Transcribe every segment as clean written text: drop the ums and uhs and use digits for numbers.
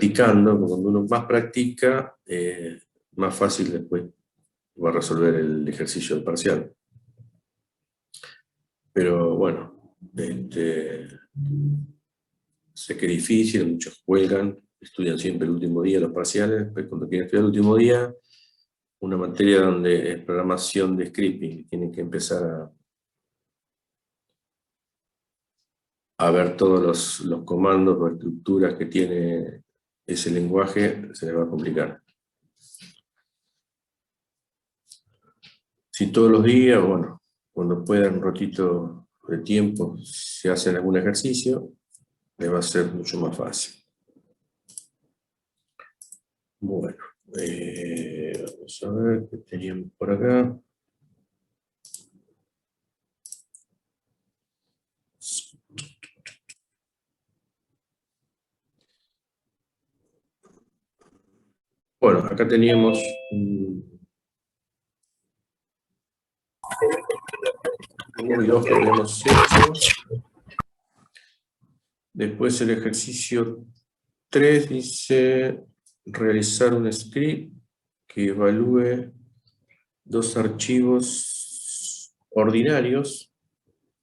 practicando, cuando uno más practica, más fácil después va a resolver el ejercicio del parcial. Pero bueno, sé que es difícil, muchos cuelgan, estudian siempre el último día los parciales, pero cuando quieren estudiar el último día, una materia donde es programación de scripting, tienen que empezar a ver todos los comandos o estructuras que tiene ese lenguaje, se les va a complicar. Si todos los días, bueno, cuando puedan un ratito de tiempo, se hacen algún ejercicio, les va a ser mucho más fácil. Bueno, vamos a ver qué teníamos por acá. Bueno, acá teníamos dos que habíamos hecho. Después el ejercicio 3 dice realizar un script que evalúe dos archivos ordinarios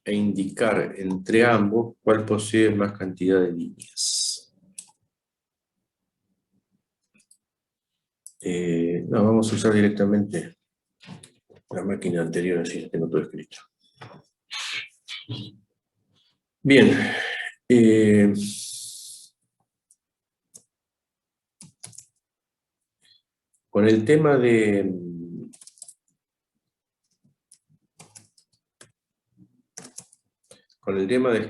e indicar entre ambos cuál posee más cantidad de líneas. No, vamos a usar directamente la máquina anterior, así tengo todo escrito. Bien. Con el tema de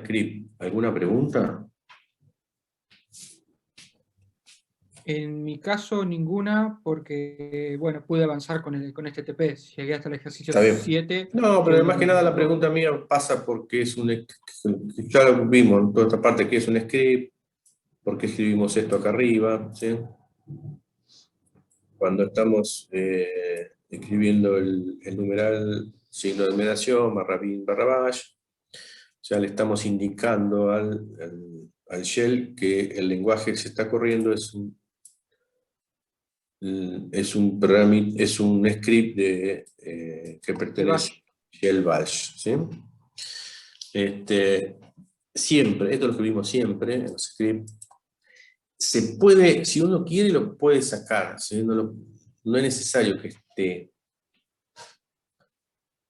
script, ¿alguna pregunta? En mi caso, ninguna, porque, bueno, pude avanzar con este TP. Llegué hasta el ejercicio 7. No, pero más que nada la pregunta mía pasa porque ya lo vimos en toda esta parte, que es un script, por qué escribimos esto acá arriba, ¿sí? Cuando estamos escribiendo el numeral signo de numeración, barra bin, barra bash, ya le estamos indicando al shell que el lenguaje que se está corriendo es un script que pertenece a shell bash, ¿sí? Siempre, esto lo escribimos siempre en los scripts. Se puede, si uno quiere, lo puede sacar, ¿sí? No es necesario que esté.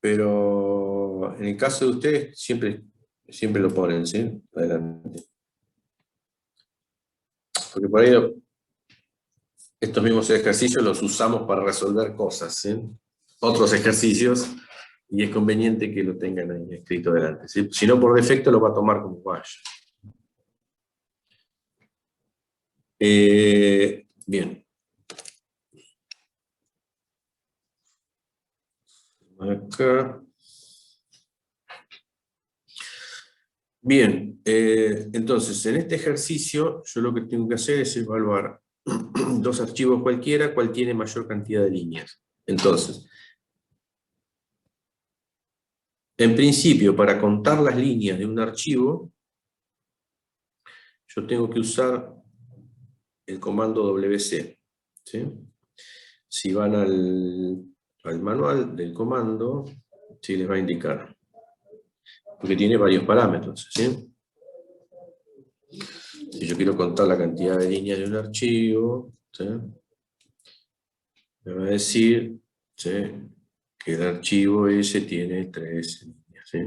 Pero en el caso de ustedes, siempre lo ponen, ¿sí? Adelante. Porque por ahí estos mismos ejercicios los usamos para resolver cosas, ¿sí? Otros ejercicios, y es conveniente que lo tengan ahí escrito delante, ¿sí? Si no, por defecto lo va a tomar como bash. Bien. Acá. Bien, entonces en este ejercicio yo lo que tengo que hacer es evaluar dos archivos cualquiera, cuál tiene mayor cantidad de líneas. Entonces, en principio, para contar las líneas de un archivo, yo tengo que usar el comando WC, ¿sí? Si van al manual del comando, sí les va a indicar, porque tiene varios parámetros, ¿sí? Si yo quiero contar la cantidad de líneas de un archivo, ¿sí? Me va a decir, ¿sí?, que el archivo ese tiene 3 líneas, ¿sí?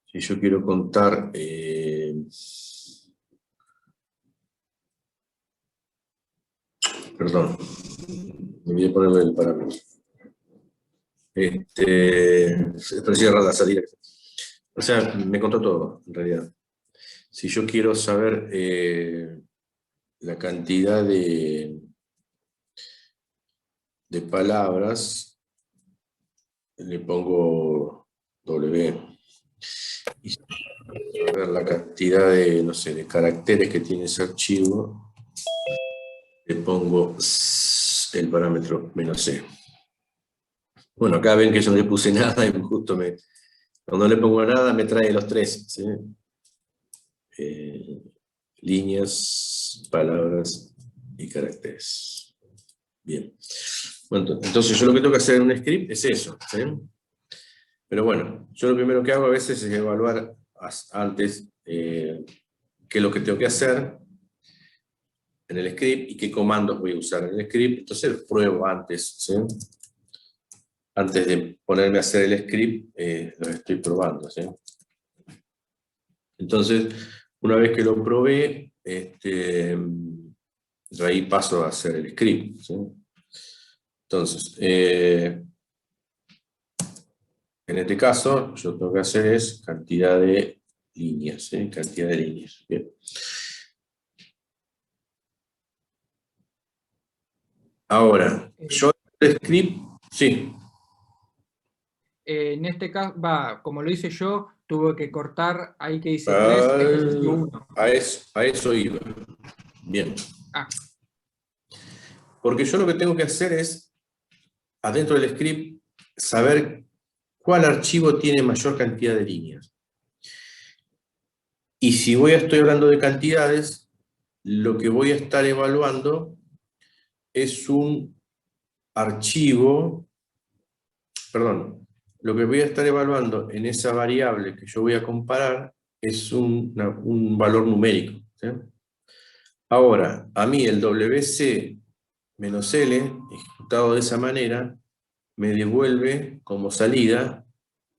Si yo quiero contar perdón, me voy a ponerle el parámetro. Pero cierra la salida. O sea, me contó todo, en realidad. Si yo quiero saber la cantidad de palabras, le pongo W. Y a ver la cantidad de, no sé, de caracteres que tiene ese archivo, le pongo el parámetro "-c". Bueno, acá ven que yo no le puse nada y justo cuando no le pongo nada me trae los 3, ¿sí? líneas, palabras y caracteres. Bien. Bueno, entonces yo lo que tengo que hacer en un script es eso, ¿sí? Pero bueno, yo lo primero que hago a veces es evaluar antes qué es lo que tengo que hacer en el script y qué comandos voy a usar en el script. Entonces pruebo antes, ¿sí? Antes de ponerme a hacer el script, lo estoy probando, ¿sí? Entonces, una vez que lo probé, yo ahí paso a hacer el script, ¿sí? Entonces, en este caso, yo tengo que hacer es cantidad de líneas, ¿sí? Cantidad de líneas. Bien. Ahora, yo el script, sí. En este caso, como lo hice yo, tuve que cortar ahí que dice 3, ejercicio 1. A eso iba. Bien. Ah, Porque yo lo que tengo que hacer es, adentro del script, saber cuál archivo tiene mayor cantidad de líneas. Y si estoy hablando de cantidades, lo que voy a estar evaluando es un archivo, perdón, lo que voy a estar evaluando en esa variable que yo voy a comparar es un valor numérico, ¿sí? Ahora, a mí el WC-L, ejecutado de esa manera, me devuelve como salida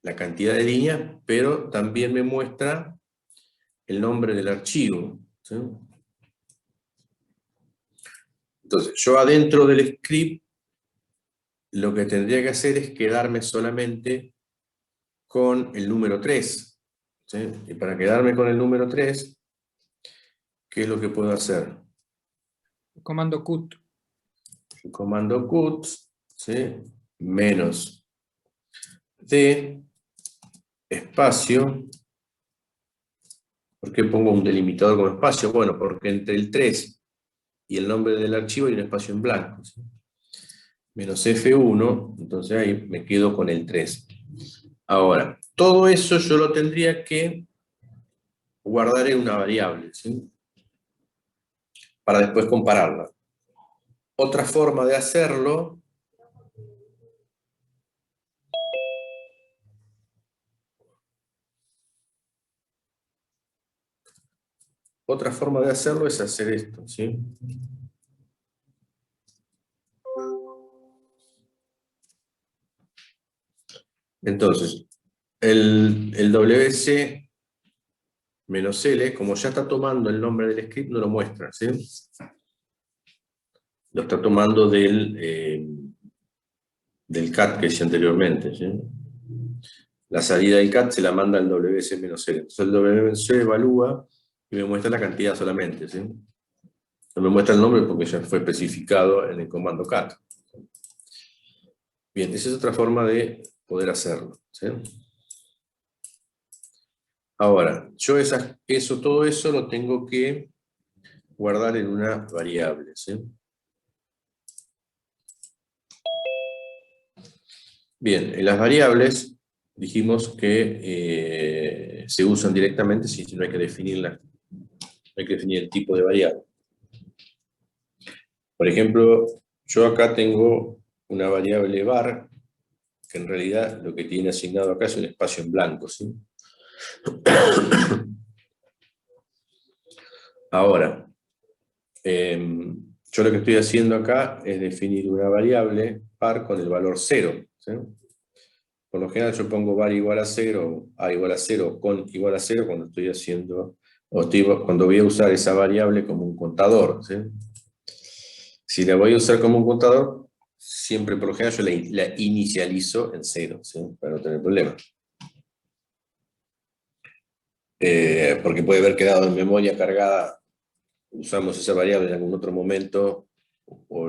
la cantidad de líneas, pero también me muestra el nombre del archivo, ¿sí? Entonces, yo adentro del script, lo que tendría que hacer es quedarme solamente con el número 3, ¿sí? Y para quedarme con el número 3, ¿qué es lo que puedo hacer? comando cut. El comando cut, ¿sí? Menos d, espacio. ¿Por qué pongo un delimitador como espacio? Bueno, porque entre el 3 y el nombre del archivo hay un espacio en blanco, ¿sí? Menos F1, entonces ahí me quedo con el 3. Ahora, todo eso yo lo tendría que guardar en una variable, ¿sí? Para después compararla. Otra forma de hacerlo es hacer esto, ¿sí? Entonces, el WC-L, como ya está tomando el nombre del script, no lo muestra, ¿sí? Lo está tomando del cat que hice anteriormente, ¿sí? La salida del cat se la manda al WC-L. Entonces el WC evalúa y me muestra la cantidad solamente, ¿sí? No me muestra el nombre porque ya fue especificado en el comando cat. Bien, esa es otra forma de poder hacerlo, ¿sí? Ahora, yo todo eso lo tengo que guardar en una variable, ¿sí? Bien, en las variables dijimos que se usan directamente si no hay que definirlas, hay que definir el tipo de variable. Por ejemplo, yo acá tengo una variable var, que en realidad lo que tiene asignado acá es un espacio en blanco, ¿sí? Ahora, yo lo que estoy haciendo acá es definir una variable var con el valor 0, ¿sí? Por lo general yo pongo var igual a 0, a igual a 0, con igual a 0 cuando estoy haciendo, cuando voy a usar esa variable como un contador, ¿sí? Si la voy a usar como un contador, siempre por lo general yo la inicializo en 0, ¿sí? Para no tener problemas. Porque puede haber quedado en memoria cargada, usamos esa variable en algún otro momento, o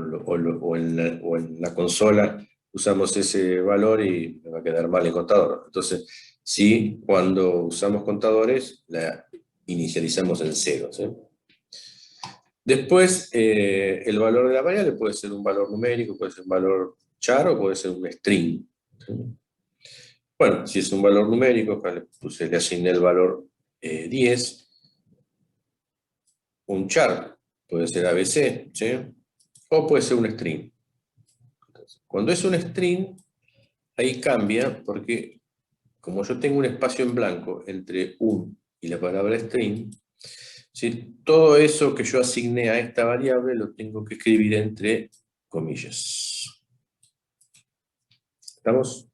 en la consola usamos ese valor y me va a quedar mal el contador. Entonces, sí, cuando usamos contadores, la inicializamos en 0, ¿sí? Después, el valor de la variable puede ser un valor numérico, puede ser un valor char o puede ser un string, ¿sí? Bueno, si es un valor numérico, pues le asigné el valor 10, un char, puede ser ABC, ¿sí? O puede ser un string. Entonces, cuando es un string, ahí cambia porque como yo tengo un espacio en blanco entre un y la palabra string, ¿sí? Todo eso que yo asigné a esta variable lo tengo que escribir entre comillas. ¿Estamos?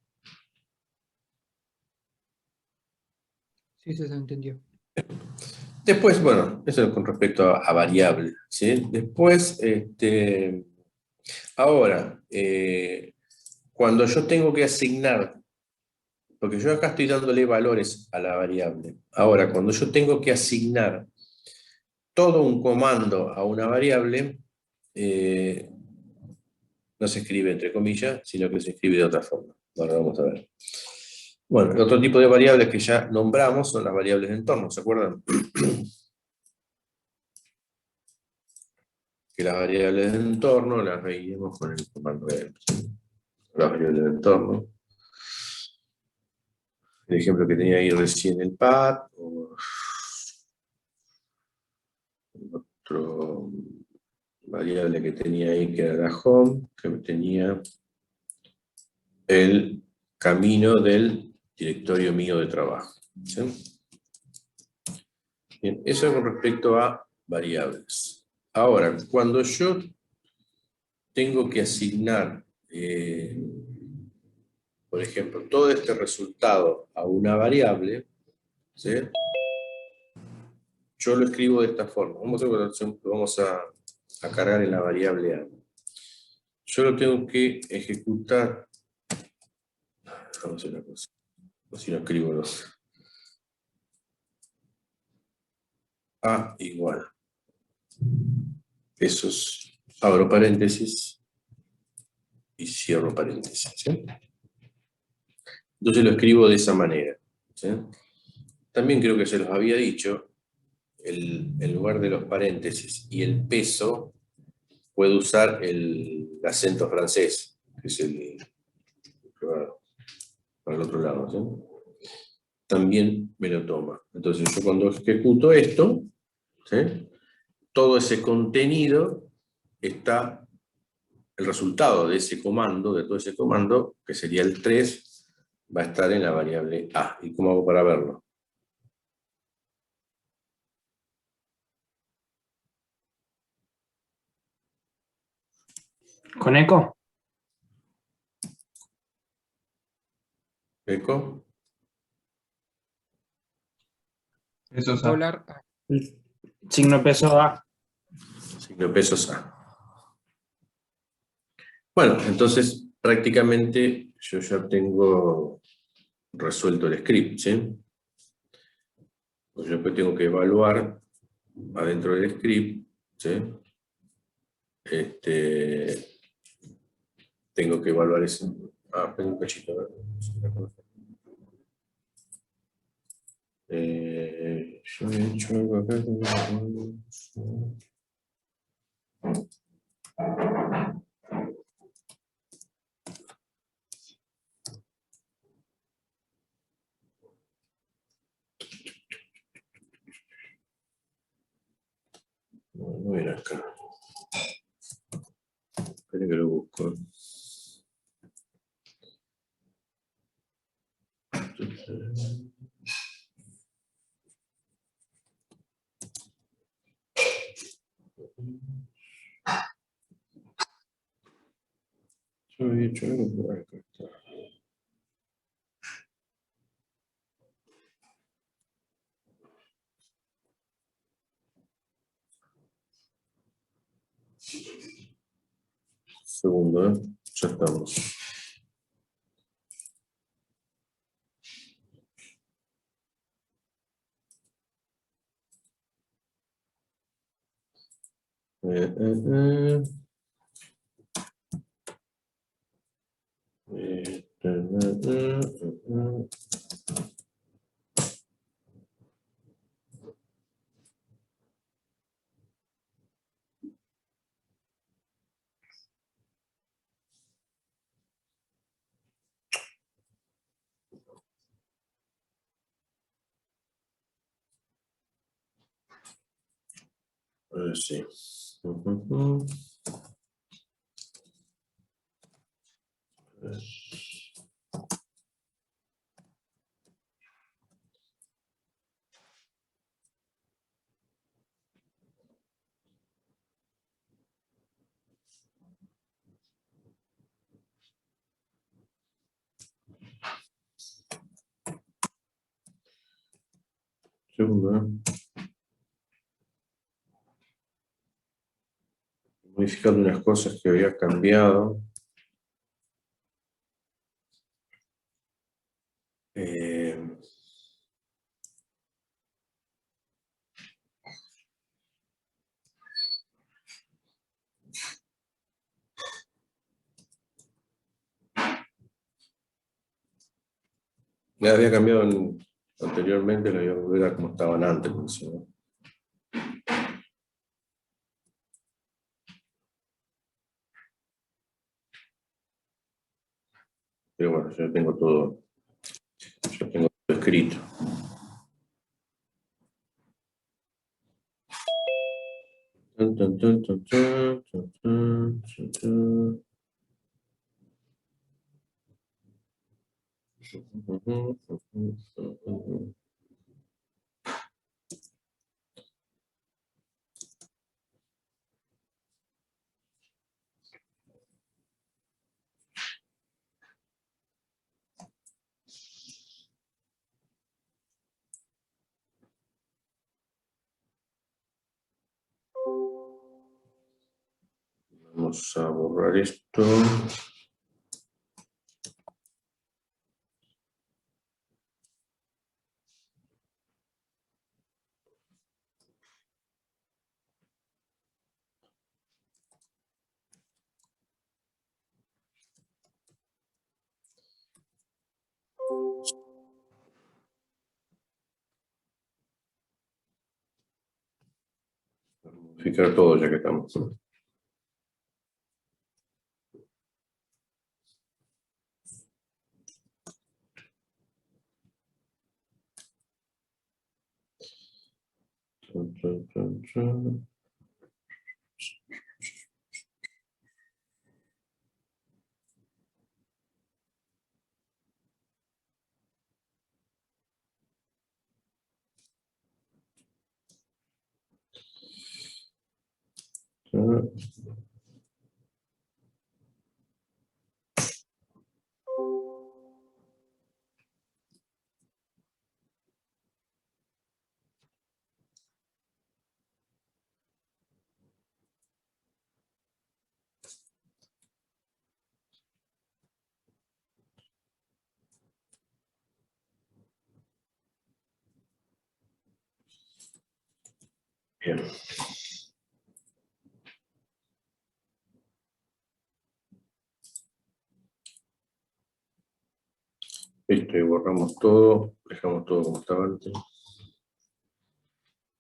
Sí, se entendió. Después, bueno, eso es con respecto a variables, ¿sí? Después, ahora, cuando yo tengo que asignar, porque yo acá estoy dándole valores a la variable. Ahora, cuando yo tengo que asignar todo un comando a una variable, no se escribe entre comillas, sino que se escribe de otra forma. Ahora vamos a ver. Bueno, el otro tipo de variables que ya nombramos son las variables de entorno, ¿se acuerdan? Que las variables de entorno las veíamos con el comando de las variables de entorno. El ejemplo que tenía ahí recién el path, o otro variable que tenía ahí que era la home, que tenía el camino del directorio mío de trabajo. ¿Sí? Bien, eso con respecto a variables. Ahora, cuando yo tengo que asignar, por ejemplo, todo este resultado a una variable, ¿sí? Yo lo escribo de esta forma. Vamos a cargar en la variable A. Yo lo tengo que ejecutar. Vamos a hacer una cosa. Si no escribo los A igual. Esos. Abro paréntesis y cierro paréntesis. ¿Sí? Entonces lo escribo de esa manera. ¿Sí? También creo que se los había dicho, en lugar de los paréntesis y el peso, puedo usar el acento francés, que es el que va para el otro lado. ¿Sí? También me lo toma. Entonces yo cuando ejecuto esto, ¿sí? Todo ese contenido está, el resultado de ese comando, de todo ese comando, que sería el 3, va a estar en la variable A. ¿Y cómo hago para verlo? ¿Con eco? ¿Eco? Eso es A. Dólar A. El signo de peso A. Signo de pesos A. Bueno, entonces prácticamente yo ya tengo resuelto el script, ¿sí? Pues yo después tengo que evaluar adentro del script, ¿sí? Tengo que evaluar eso. Espera un cachito. A ver. Yo he hecho algo acá. No era acá. Espera que lo busco. Yo había hecho algo por acá. Segundo, ¿eh? Ya estamos. Eh, eh, eh. Eh, eh, eh, eh. Sí. Segundo. Modificando unas cosas que había cambiado. Ya había cambiado anteriormente, lo voy a volver a como estaban antes. ¿No? Pero bueno, ya tengo todo escrito. Vamos a borrar esto. Modificar todo ya que estamos. Bien. Listo, y borramos todo, dejamos todo como estaba antes.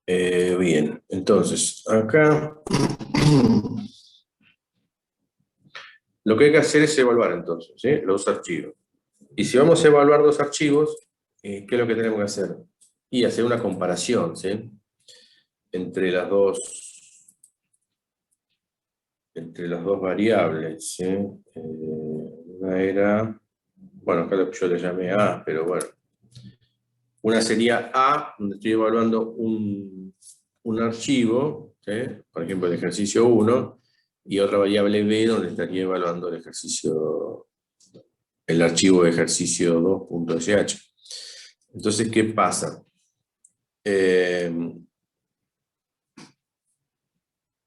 Bien, entonces, acá lo que hay que hacer es evaluar entonces, ¿sí? Los archivos. Y si vamos a evaluar dos archivos, ¿qué es lo que tenemos que hacer? Y hacer una comparación, ¿sí? Entre las dos variables, ¿sí? Una era, bueno, acá yo le llamé A, pero bueno. Una sería A, donde estoy evaluando un archivo, ¿sí? Por ejemplo, el ejercicio 1, y otra variable B, donde estaría evaluando el archivo de ejercicio 2.sh. Entonces, ¿qué pasa?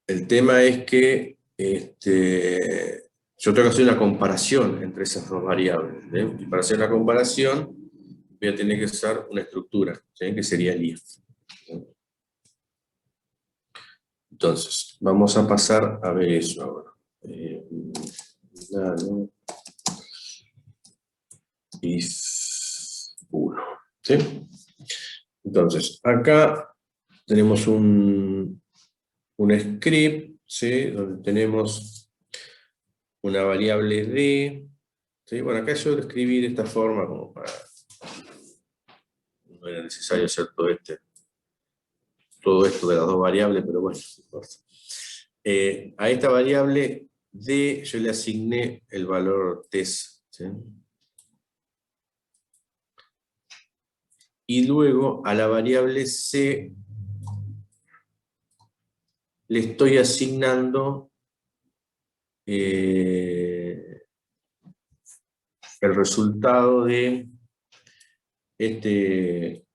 El tema es que yo tengo que hacer una comparación entre esas dos variables, ¿sí? Y para hacer la comparación voy a tener que usar una estructura, ¿sí? Que sería el if. Entonces, vamos a pasar a ver eso ahora. If 1. ¿Sí? Entonces, acá tenemos un script, ¿sí? Donde tenemos una variable d. ¿Sí? Bueno, acá yo lo escribí de esta forma como para... No era necesario hacer todo todo esto de las dos variables, pero bueno, no importa. A esta variable D yo le asigné el valor test, ¿sí? Y luego a la variable C le estoy asignando el resultado de este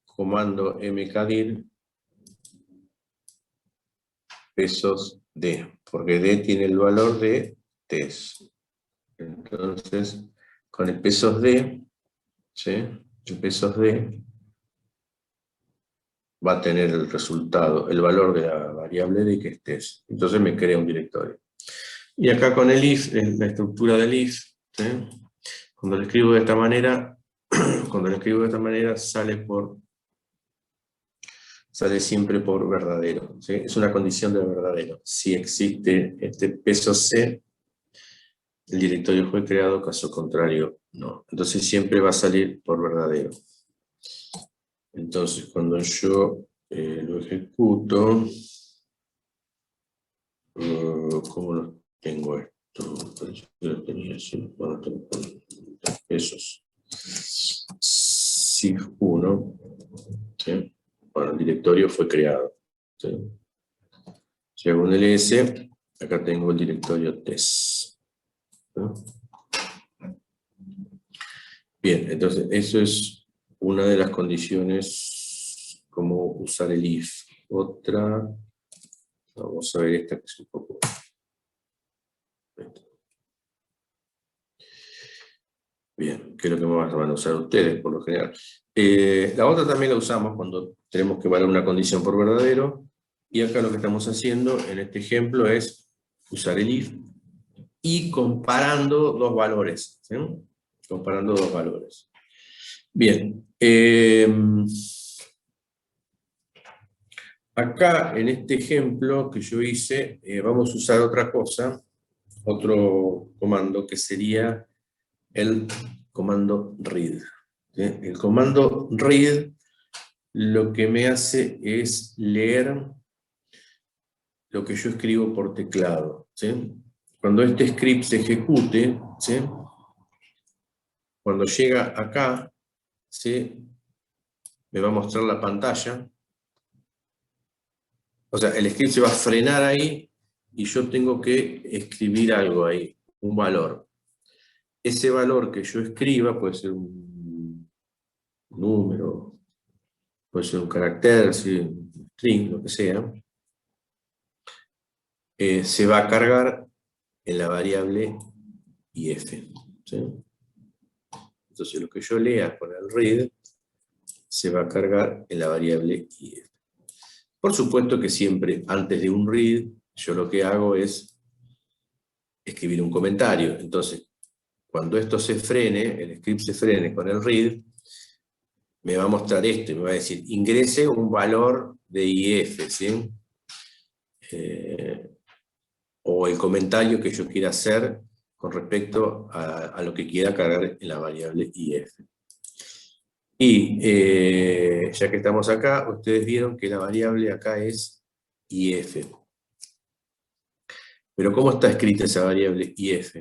comando mkdir pesos D, porque D tiene el valor de test. Entonces, con el pesos D, ¿sí? El pesos D va a tener el resultado, el valor de la variable D que es test. Entonces me crea un directorio. Y acá con el if, la estructura del if, ¿sí? Cuando lo escribo de esta manera, sale siempre por verdadero, ¿sí? Es una condición de verdadero. Si existe este peso C, el directorio fue creado, caso contrario, no. Entonces siempre va a salir por verdadero. Entonces cuando yo lo ejecuto, ¿cómo lo tengo esto? Yo lo tenía así, bueno, tengo pesos. SIF 1, ¿sí? Bueno, el directorio fue creado, ¿sí? Si hago un ls, acá tengo el directorio test, ¿no? Bien, entonces eso es una de las condiciones, cómo usar el if. Otra, vamos a ver esta que es un poco... Bien, que es lo que más van a usar ustedes por lo general. La otra también la usamos cuando tenemos que evaluar una condición por verdadero, y acá lo que estamos haciendo en este ejemplo es usar el if y comparando dos valores, ¿sí? Comparando dos valores. Bien, acá en este ejemplo que yo hice, vamos a usar otra cosa, otro comando que sería el comando read, ¿sí? El comando read lo que me hace es leer lo que yo escribo por teclado, ¿sí? Cuando este script se ejecute, ¿sí? Cuando llega acá, ¿sí? Me va a mostrar la pantalla. O sea, el script se va a frenar ahí y yo tengo que escribir algo ahí, un valor. Ese valor que yo escriba puede ser un número, puede ser un carácter, ¿sí? Un string, lo que sea. Se va a cargar en la variable if, ¿sí? Entonces lo que yo lea con el read se va a cargar en la variable if. Por supuesto que siempre antes de un read yo lo que hago es escribir un comentario. Entonces cuando esto se frene, el script se frene con el read, me va a mostrar esto y me va a decir ingrese un valor de if, ¿sí? O el comentario que yo quiera hacer con respecto a lo que quiera cargar en la variable if. Y ya que estamos acá, ustedes vieron que la variable acá es if. Pero ¿cómo está escrita esa variable if?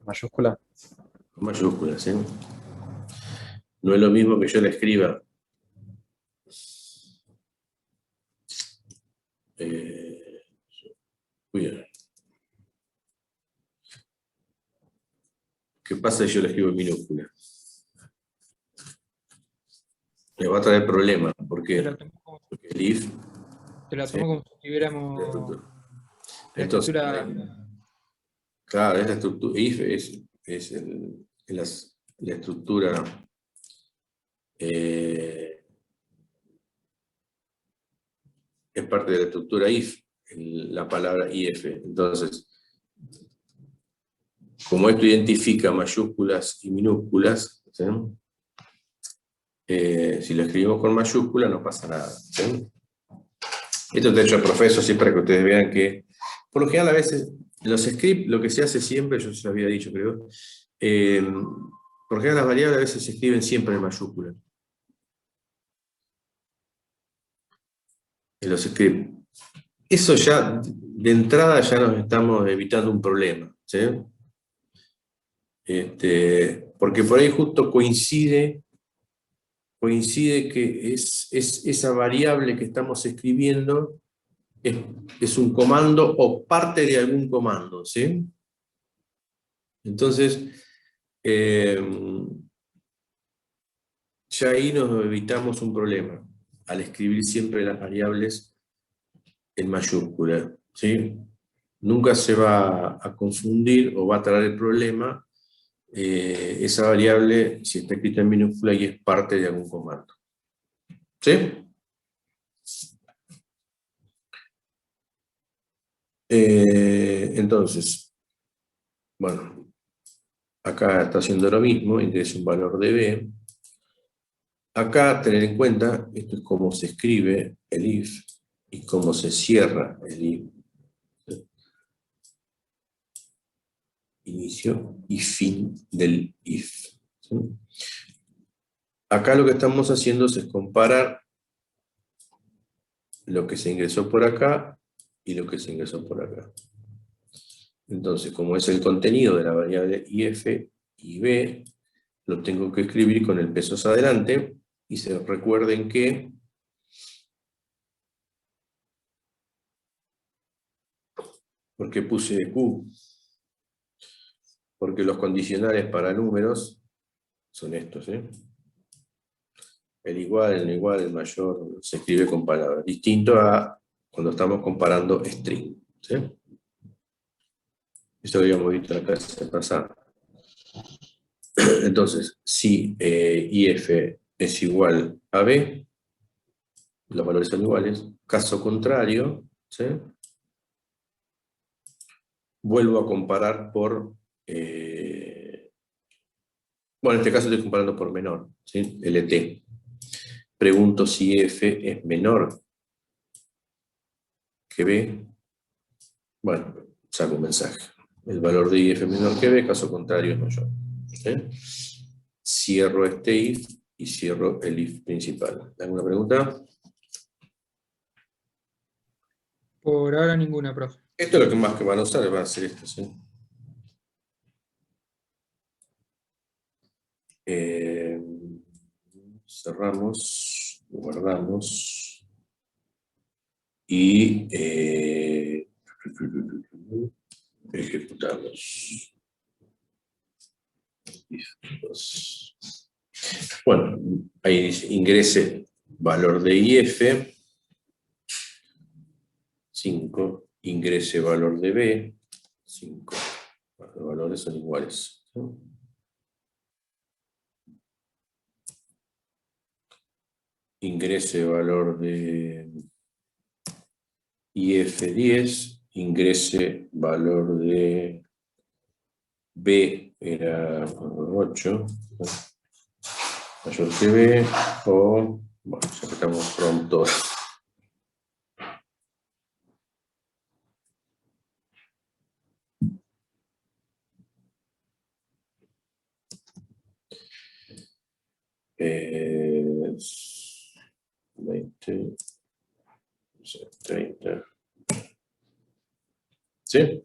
Mayúscula. Con mayúsculas, ¿eh? No es lo mismo que yo la escriba cuidado. ¿Qué pasa si yo la escribo en minúscula? Me va a traer problemas. ¿Por qué? Porque el if... Te la tomo como si tuviéramos... Entonces, estructura... claro, es la estructura, if es la estructura es parte de la estructura if, la palabra if. Entonces, como esto identifica mayúsculas y minúsculas, ¿sí? Si lo escribimos con mayúscula no pasa nada, ¿sí? Esto de hecho profeso así para que ustedes vean que, por lo general a veces, los scripts lo que se hace siempre, yo se lo había dicho creo, Porque las variables a veces se escriben siempre en mayúscula. En los scripts. Eso ya, de entrada, ya nos estamos evitando un problema, ¿sí? Porque por ahí justo coincide que es esa variable que estamos escribiendo es un comando o parte de algún comando, ¿sí? Entonces, ya ahí nos evitamos un problema al escribir siempre las variables en mayúscula, ¿sí? Nunca se va a confundir o va a traer el problema esa variable si está escrita en minúscula y es parte de algún comando. ¿Sí? Entonces, bueno, acá está haciendo lo mismo, ingresa un valor de b. Acá tener en cuenta, esto es cómo se escribe el if y cómo se cierra el if. Inicio y fin del if. ¿Sí? Acá lo que estamos haciendo es comparar lo que se ingresó por acá y lo que se ingresó por acá. Entonces, como es el contenido de la variable if y b, lo tengo que escribir con el pesos adelante, y se recuerden que ¿por qué puse Q? Porque los condicionales para números son estos, ¿eh? El igual, el no igual, el mayor, se escribe con palabras, distinto a cuando estamos comparando string, ¿sí? Esto lo habíamos visto en la clase pasada. Entonces, si if es igual a b, los valores son iguales. Caso contrario, ¿sí? Vuelvo a comparar por... bueno, en este caso estoy comparando por menor, ¿sí? LT. Pregunto si f es menor que b. Bueno, saco un mensaje. El valor de if es menor que b, caso contrario es mayor. ¿Sí? Cierro este if y cierro el if principal. ¿Alguna pregunta? Por ahora ninguna, profe. Esto es lo que más que van a usar, va a ser esto, ¿sí? Cerramos, guardamos y ejecutamos. Bueno, ahí dice ingrese valor de if, 5, ingrese valor de b, 5. Los valores son iguales, ¿no? Ingrese valor de if10, ingrese valor de b, era 8, mayor que b, o, bueno, ya que estamos prontos. Es 20, 30. ¿Sí?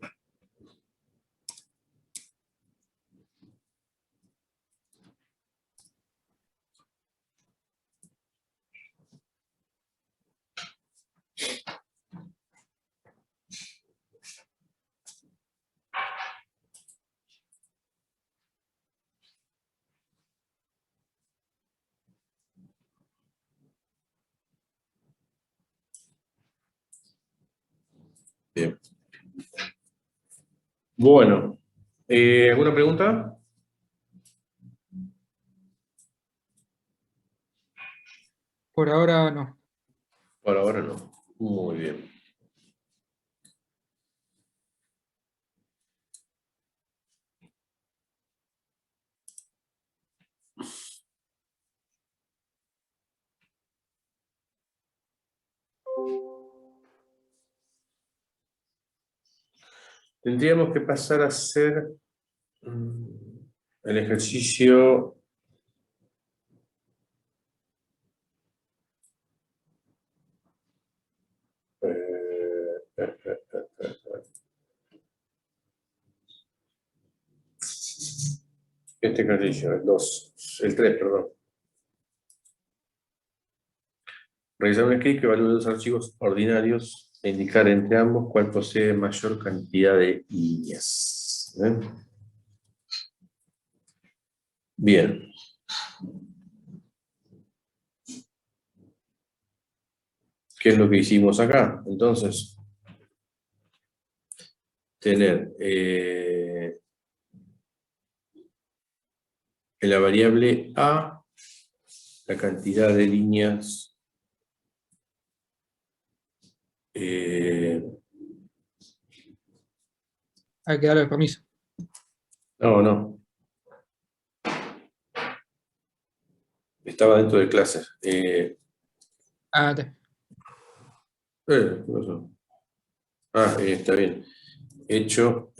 Bien. Bueno, ¿alguna pregunta? Por ahora no. Por ahora no. Muy bien. Tendríamos que pasar a hacer el ejercicio este ejercicio, el 3, perdón. Realizar un script que evalúe dos archivos ordinarios e indicar entre ambos cuál posee mayor cantidad de líneas. Bien. ¿Qué es lo que hicimos acá? Entonces, tener en la variable A la cantidad de líneas Hay que darle permiso. no. Estaba dentro de clases. ¿Qué pasó? Está bien. Hecho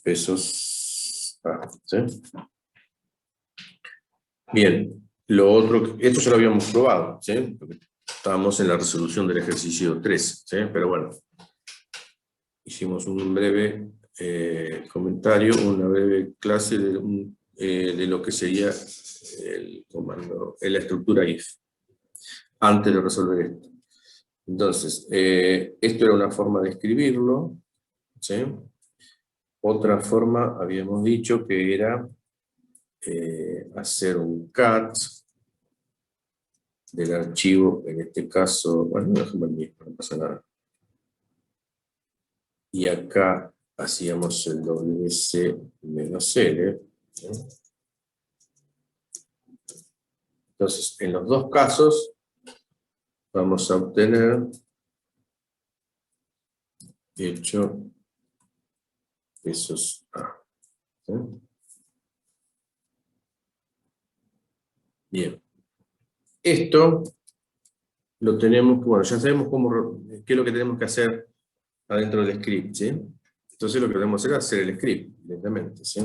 pesos A, ¿sí? Bien. Lo otro, esto ya lo habíamos probado, ¿sí? Porque estábamos en la resolución del ejercicio 3, ¿sí? Pero bueno. Hicimos un breve comentario, una breve clase de lo que sería el comando, la estructura if, antes de resolver esto. Entonces, esto era una forma de escribirlo, ¿sí? Otra forma, habíamos dicho que era hacer un cat del archivo, en este caso, bueno, no dejemos el mismo, no pasa nada. Y acá hacíamos el WC-L, ¿sí? Entonces, en los dos casos, vamos a obtener hecho pesos A. ¿Sí? Bien. Esto lo tenemos, bueno, ya sabemos qué es lo que tenemos que hacer adentro del script, ¿sí? Entonces lo que tenemos que hacer es hacer el script, directamente, ¿sí?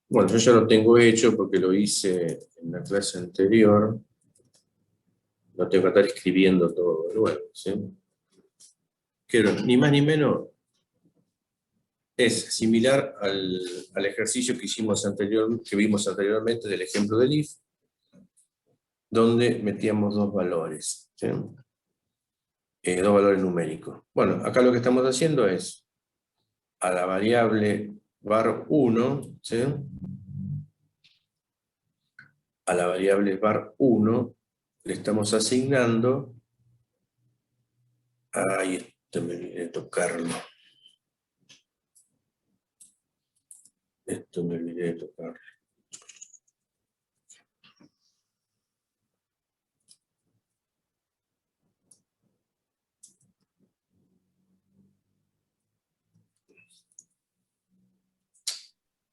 Bueno, yo ya lo tengo hecho porque lo hice en la clase anterior. No tengo que estar escribiendo todo de nuevo, ¿sí? Que ni más ni menos es similar al ejercicio que vimos anteriormente del ejemplo del if, donde metíamos dos valores, ¿sí? Dos valores numéricos. Bueno, acá lo que estamos haciendo es a la variable var1, ¿sí? A la variable var1 le estamos asignando, ahí esto me olvidé de tocarlo. Esto me olvidé de tocarlo.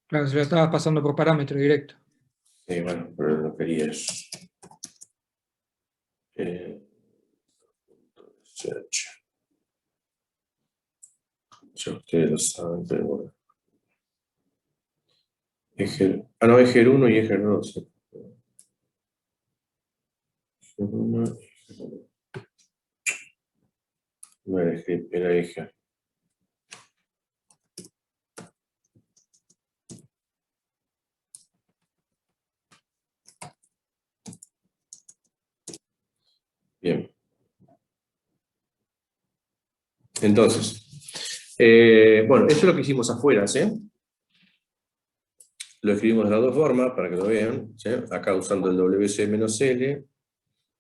Claro, se lo estabas pasando por parámetro directo. Bueno, pero no quería eso. Search. Ya ustedes lo saben, pero bueno. No, ejer 1 y ejer 2. Ejer 1 y ejer 2. No era ejer, era ejer. Bien. Entonces, bueno, esto es lo que hicimos afuera, ¿sí? Lo escribimos de las dos formas para que lo vean, ¿sí? Acá usando el WC-L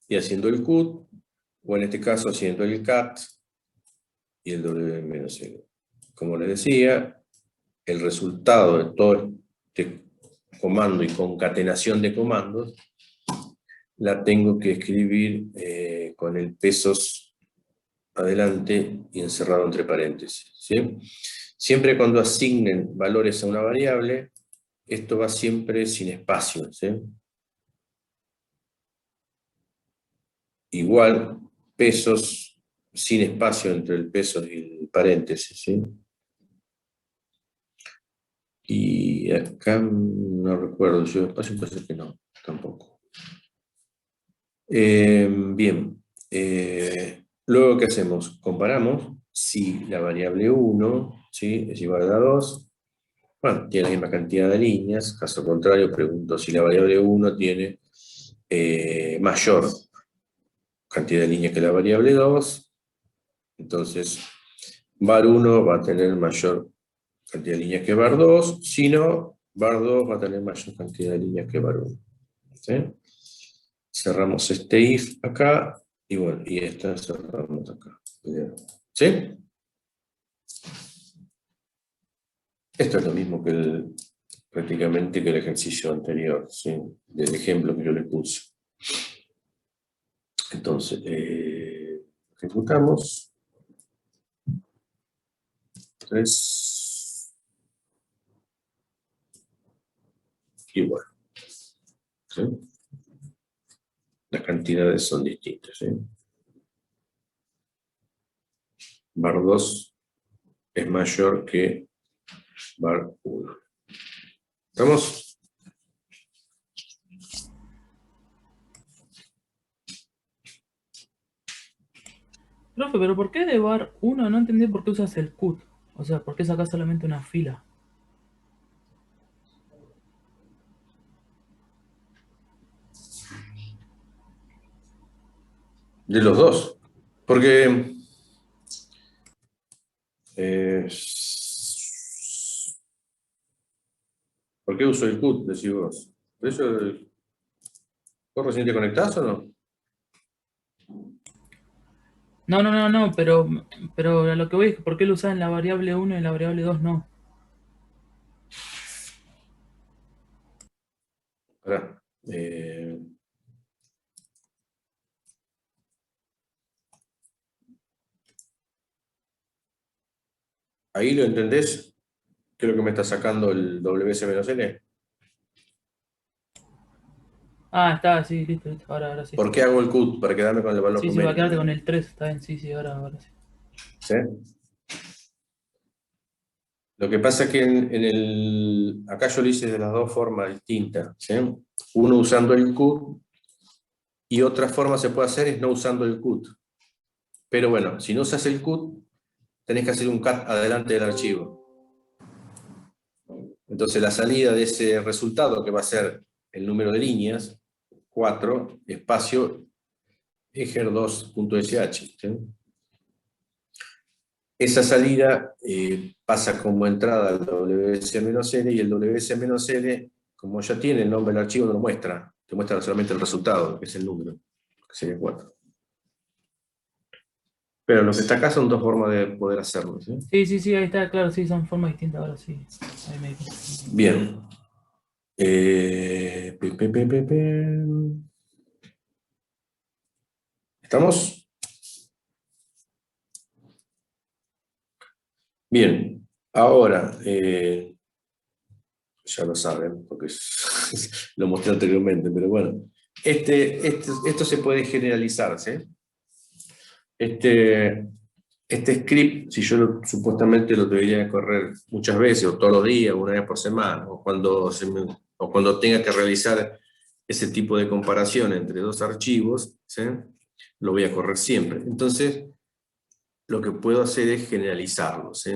y haciendo el cut, o en este caso haciendo el cat y el W-L. Como les decía, el resultado de todo este comando y concatenación de comandos la tengo que escribir con el pesos adelante y encerrado entre paréntesis, ¿sí? Siempre cuando asignen valores a una variable, esto va siempre sin espacio, ¿sí? Igual, pesos sin espacio entre el peso y el paréntesis, ¿sí? Y acá no recuerdo, yo espacio parece que no, tampoco. Bien. Luego, ¿qué hacemos? Comparamos si la variable 1, ¿sí?, es igual a 2. Bueno, tiene la misma cantidad de líneas. Caso contrario, pregunto si la variable 1 tiene mayor cantidad de líneas que la variable 2. Entonces, var 1 va a tener mayor cantidad de líneas que var 2. Si no, var 2 va a tener mayor cantidad de líneas que var 1. ¿Sí? Cerramos este if acá. Y bueno, y esta cerramos acá. ¿Sí? Esto es lo mismo que prácticamente que el ejercicio anterior, ¿sí?, del ejemplo que yo le puse. Entonces, ejecutamos. 3. Igual. ¿Sí? Las cantidades son distintas. ¿Sí? Var 2 es mayor que var 1. ¿Estamos? Profe, pero ¿por qué de var 1 no entendí por qué usas el cut? O sea, ¿por qué sacas solamente una fila? De los dos. Porque ¿por qué uso el cut? Decís vos. ¿Por eso vos recién te conectás o no? No, pero a lo que voy es que ¿por qué lo usas en la variable 1 y en la variable 2 no? Pará. ¿Ahí lo entendés? ¿Qué es lo que me está sacando el WS-L? Ah, está, sí, listo, listo. Ahora sí. ¿Por qué hago el cut? Para quedarme con el valor Sí, va a numérico. quedarte con el 3, está bien, sí, ahora sí. ¿Sí? Lo que pasa es que acá yo lo hice de las dos formas distintas. ¿Sí? Uno usando el cut y otra forma se puede hacer es no usando el cut. Pero bueno, si no usas el cut, tenés que hacer un cut adelante del archivo. Entonces la salida de ese resultado, que va a ser el número de líneas, 4, espacio, ejer2.sh. ¿Sí? Esa salida pasa como entrada al WS-L y el WS-L, como ya tiene el nombre del archivo, no lo muestra. Te muestra solamente el resultado, que es el número, que sería 4. Pero lo que está acá son dos formas de poder hacerlo. ¿Sí? Sí, ahí está, claro, sí, son formas distintas, ahora sí. Ahí me di. Bien. ¿Estamos? Bien. Ahora, ya lo saben, porque lo mostré anteriormente, pero bueno. Esto se puede generalizar, ¿sí? Este script, si yo supuestamente lo debería correr muchas veces, o todos los días, una vez por semana, o cuando tenga que realizar ese tipo de comparación entre dos archivos, ¿sí?, lo voy a correr siempre. Entonces, lo que puedo hacer es generalizarlo. ¿Sí?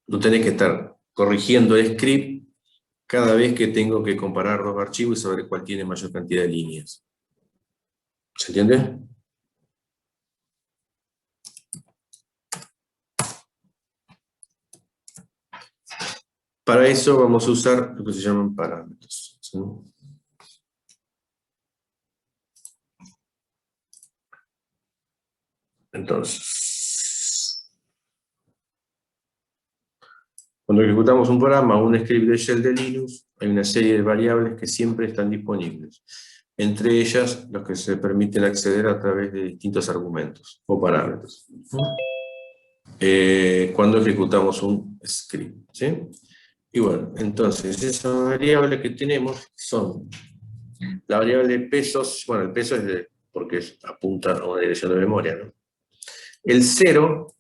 No tenés que estar corrigiendo el script cada vez que tengo que comparar dos archivos y saber cuál tiene mayor cantidad de líneas. ¿Se entiende? Para eso vamos a usar lo que se llaman parámetros. ¿Sí? Entonces, cuando ejecutamos un programa o un script de shell de Linux, hay una serie de variables que siempre están disponibles. Entre ellas, los que se permiten acceder a través de distintos argumentos o parámetros. Cuando ejecutamos un script. ¿Sí? Y bueno, entonces esas variables que tenemos son la variable de pesos. Bueno, el peso es porque apunta a una dirección de memoria, ¿no? El 0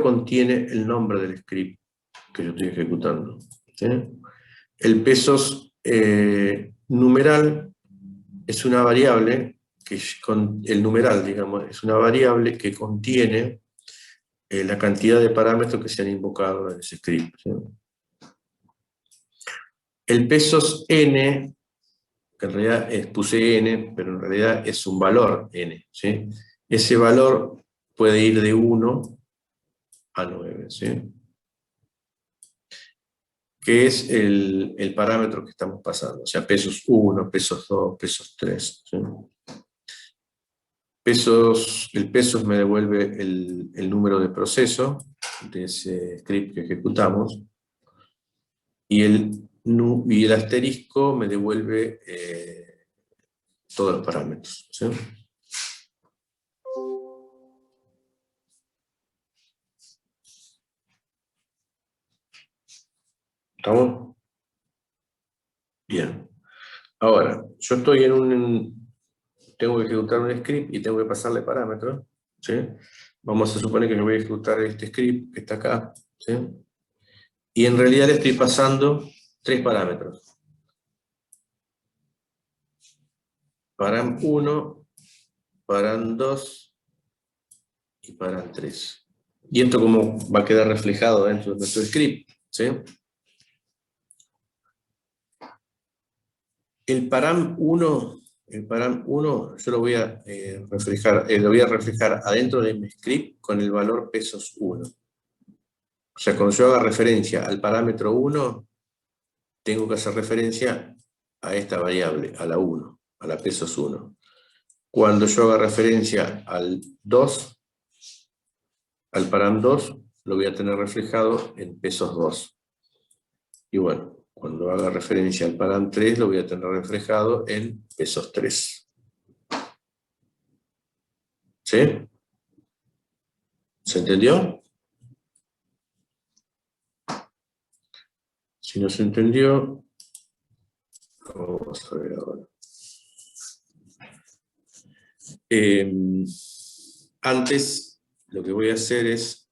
contiene el nombre del script que yo estoy ejecutando. ¿sí? El pesos numeral es una variable, el numeral, digamos, es una variable que contiene la cantidad de parámetros que se han invocado en ese script, ¿sí? El pesos n, que en realidad puse n, pero en realidad es un valor n, ¿sí? Ese valor puede ir de 1 a 9, ¿sí? Que es el parámetro que estamos pasando, o sea, pesos 1, pesos 2, pesos 3, ¿sí? El pesos me devuelve el número de proceso de ese script que ejecutamos, y el asterisco me devuelve todos los parámetros, ¿sí? ¿Estamos? Bien. Ahora, yo estoy tengo que ejecutar un script y tengo que pasarle parámetros, ¿sí? Vamos a suponer que yo voy a ejecutar este script que está acá, ¿sí? Y en realidad le estoy pasando 3 parámetros. Param 1, param 2 y param 3. ¿Y esto cómo va a quedar reflejado dentro de nuestro script? ¿Sí? El param 1 yo lo voy a reflejar adentro de mi script con el valor pesos 1. O sea, cuando yo haga referencia al parámetro 1, tengo que hacer referencia a esta variable, a la 1, a la pesos 1. Cuando yo haga referencia al 2, al param 2, lo voy a tener reflejado en pesos 2. Y bueno, cuando haga referencia al param 3, lo voy a tener reflejado en pesos 3. ¿Sí? ¿Se entendió? Si no se entendió, vamos a ver ahora. Antes, lo que voy a hacer es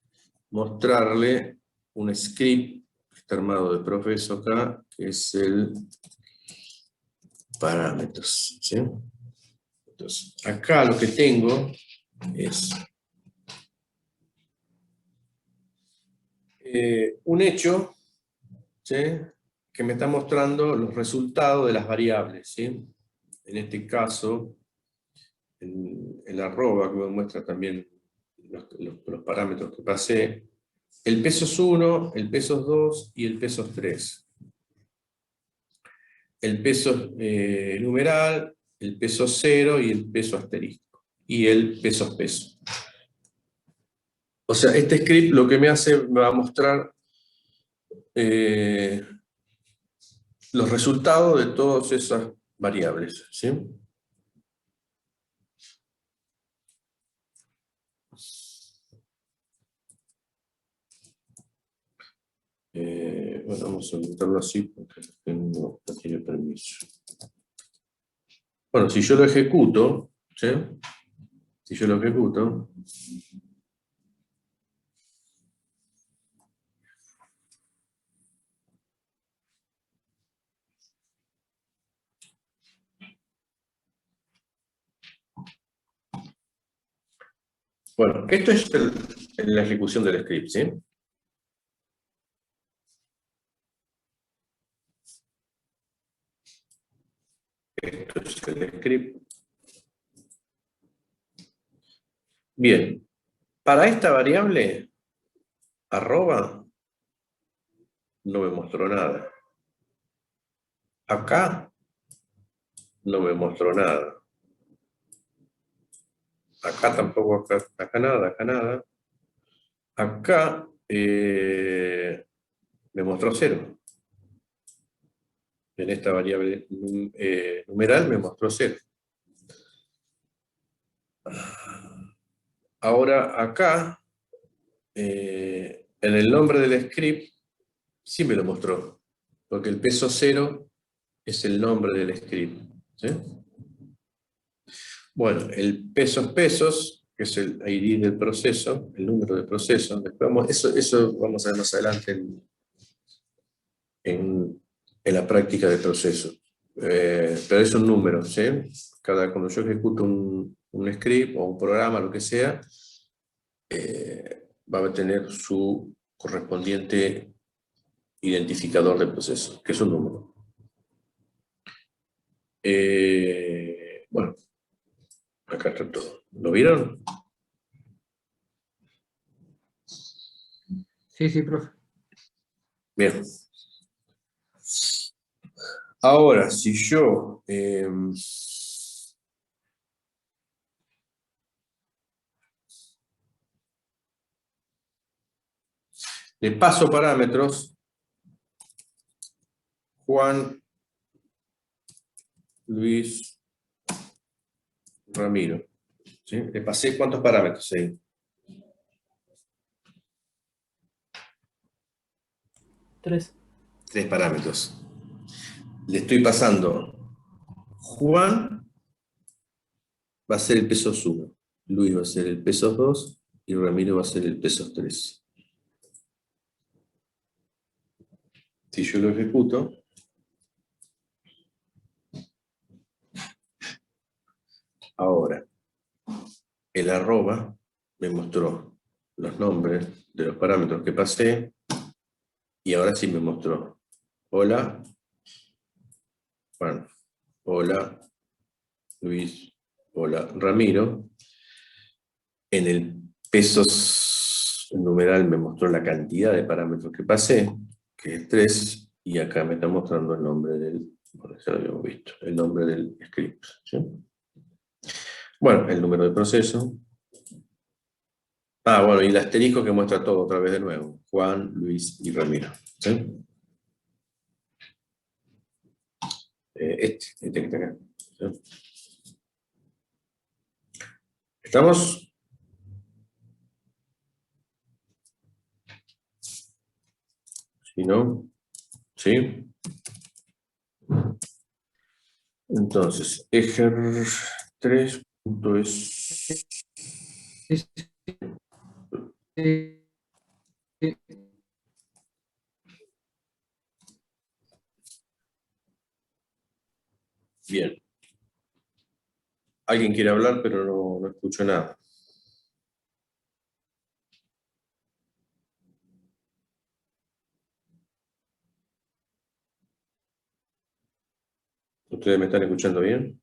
mostrarle un script que está armado de profeso acá, que es el parámetros, ¿sí? Entonces, acá lo que tengo es un hecho, ¿sí?, que me está mostrando los resultados de las variables, ¿sí? En este caso, el arroba que me muestra también los parámetros que pasé, el pesos 1, el pesos 2 y el pesos 3. El peso numeral, el peso 0 y el peso asterisco. Y el pesos peso. O sea, este script lo que me va a mostrar los resultados de todas esas variables, ¿sí? Bueno, vamos a intentarlo así porque no tiene permiso. Bueno, si yo lo ejecuto, ¿sí? Si yo lo ejecuto, bueno, esto es la ejecución del script, ¿sí? Esto es el script. Bien, para esta variable, arroba, no me mostró nada. Acá, no me mostró nada. Acá tampoco, acá nada, acá nada. Acá me mostró 0. En esta variable numeral me mostró 0. Ahora acá, en el nombre del script, sí me lo mostró, porque el peso 0 es el nombre del script, ¿sí? Bueno, el pesos, que es el ID del proceso, el número de proceso, después eso vamos a ver más adelante en la práctica del proceso. Pero es un número, ¿sí? Cuando yo ejecuto un script o un programa, lo que sea, va a tener su correspondiente identificador del proceso, que es un número. Bueno, acá está todo. ¿Lo vieron? Sí, sí, profe. Bien. Ahora, si yo le paso parámetros, Juan, Luis, Ramiro, ¿sí? Le pasé ¿cuántos parámetros ahí? 3. 3 parámetros. Le estoy pasando Juan va a ser el peso 1, Luis va a ser el peso 2 y Ramiro va a ser el peso 3. Si yo lo ejecuto, ahora el arroba me mostró los nombres de los parámetros que pasé y ahora sí me mostró hola Juan, hola Luis, hola Ramiro. En el pesos numeral me mostró la cantidad de parámetros que pasé, que es 3, y acá me está mostrando el nombre del, bueno, ya lo habíamos visto, el nombre del script, ¿sí? Bueno, el número de proceso. Ah, bueno, y el asterisco que muestra todo otra vez de nuevo. Juan, Luis y Ramiro, ¿sí? Este que está acá, ¿sí? ¿Estamos? Si no, ¿sí? Entonces, ejer 3 punto es... Sí, sí, sí. Bien. Alguien quiere hablar, pero no escucho nada. ¿Ustedes me están escuchando bien?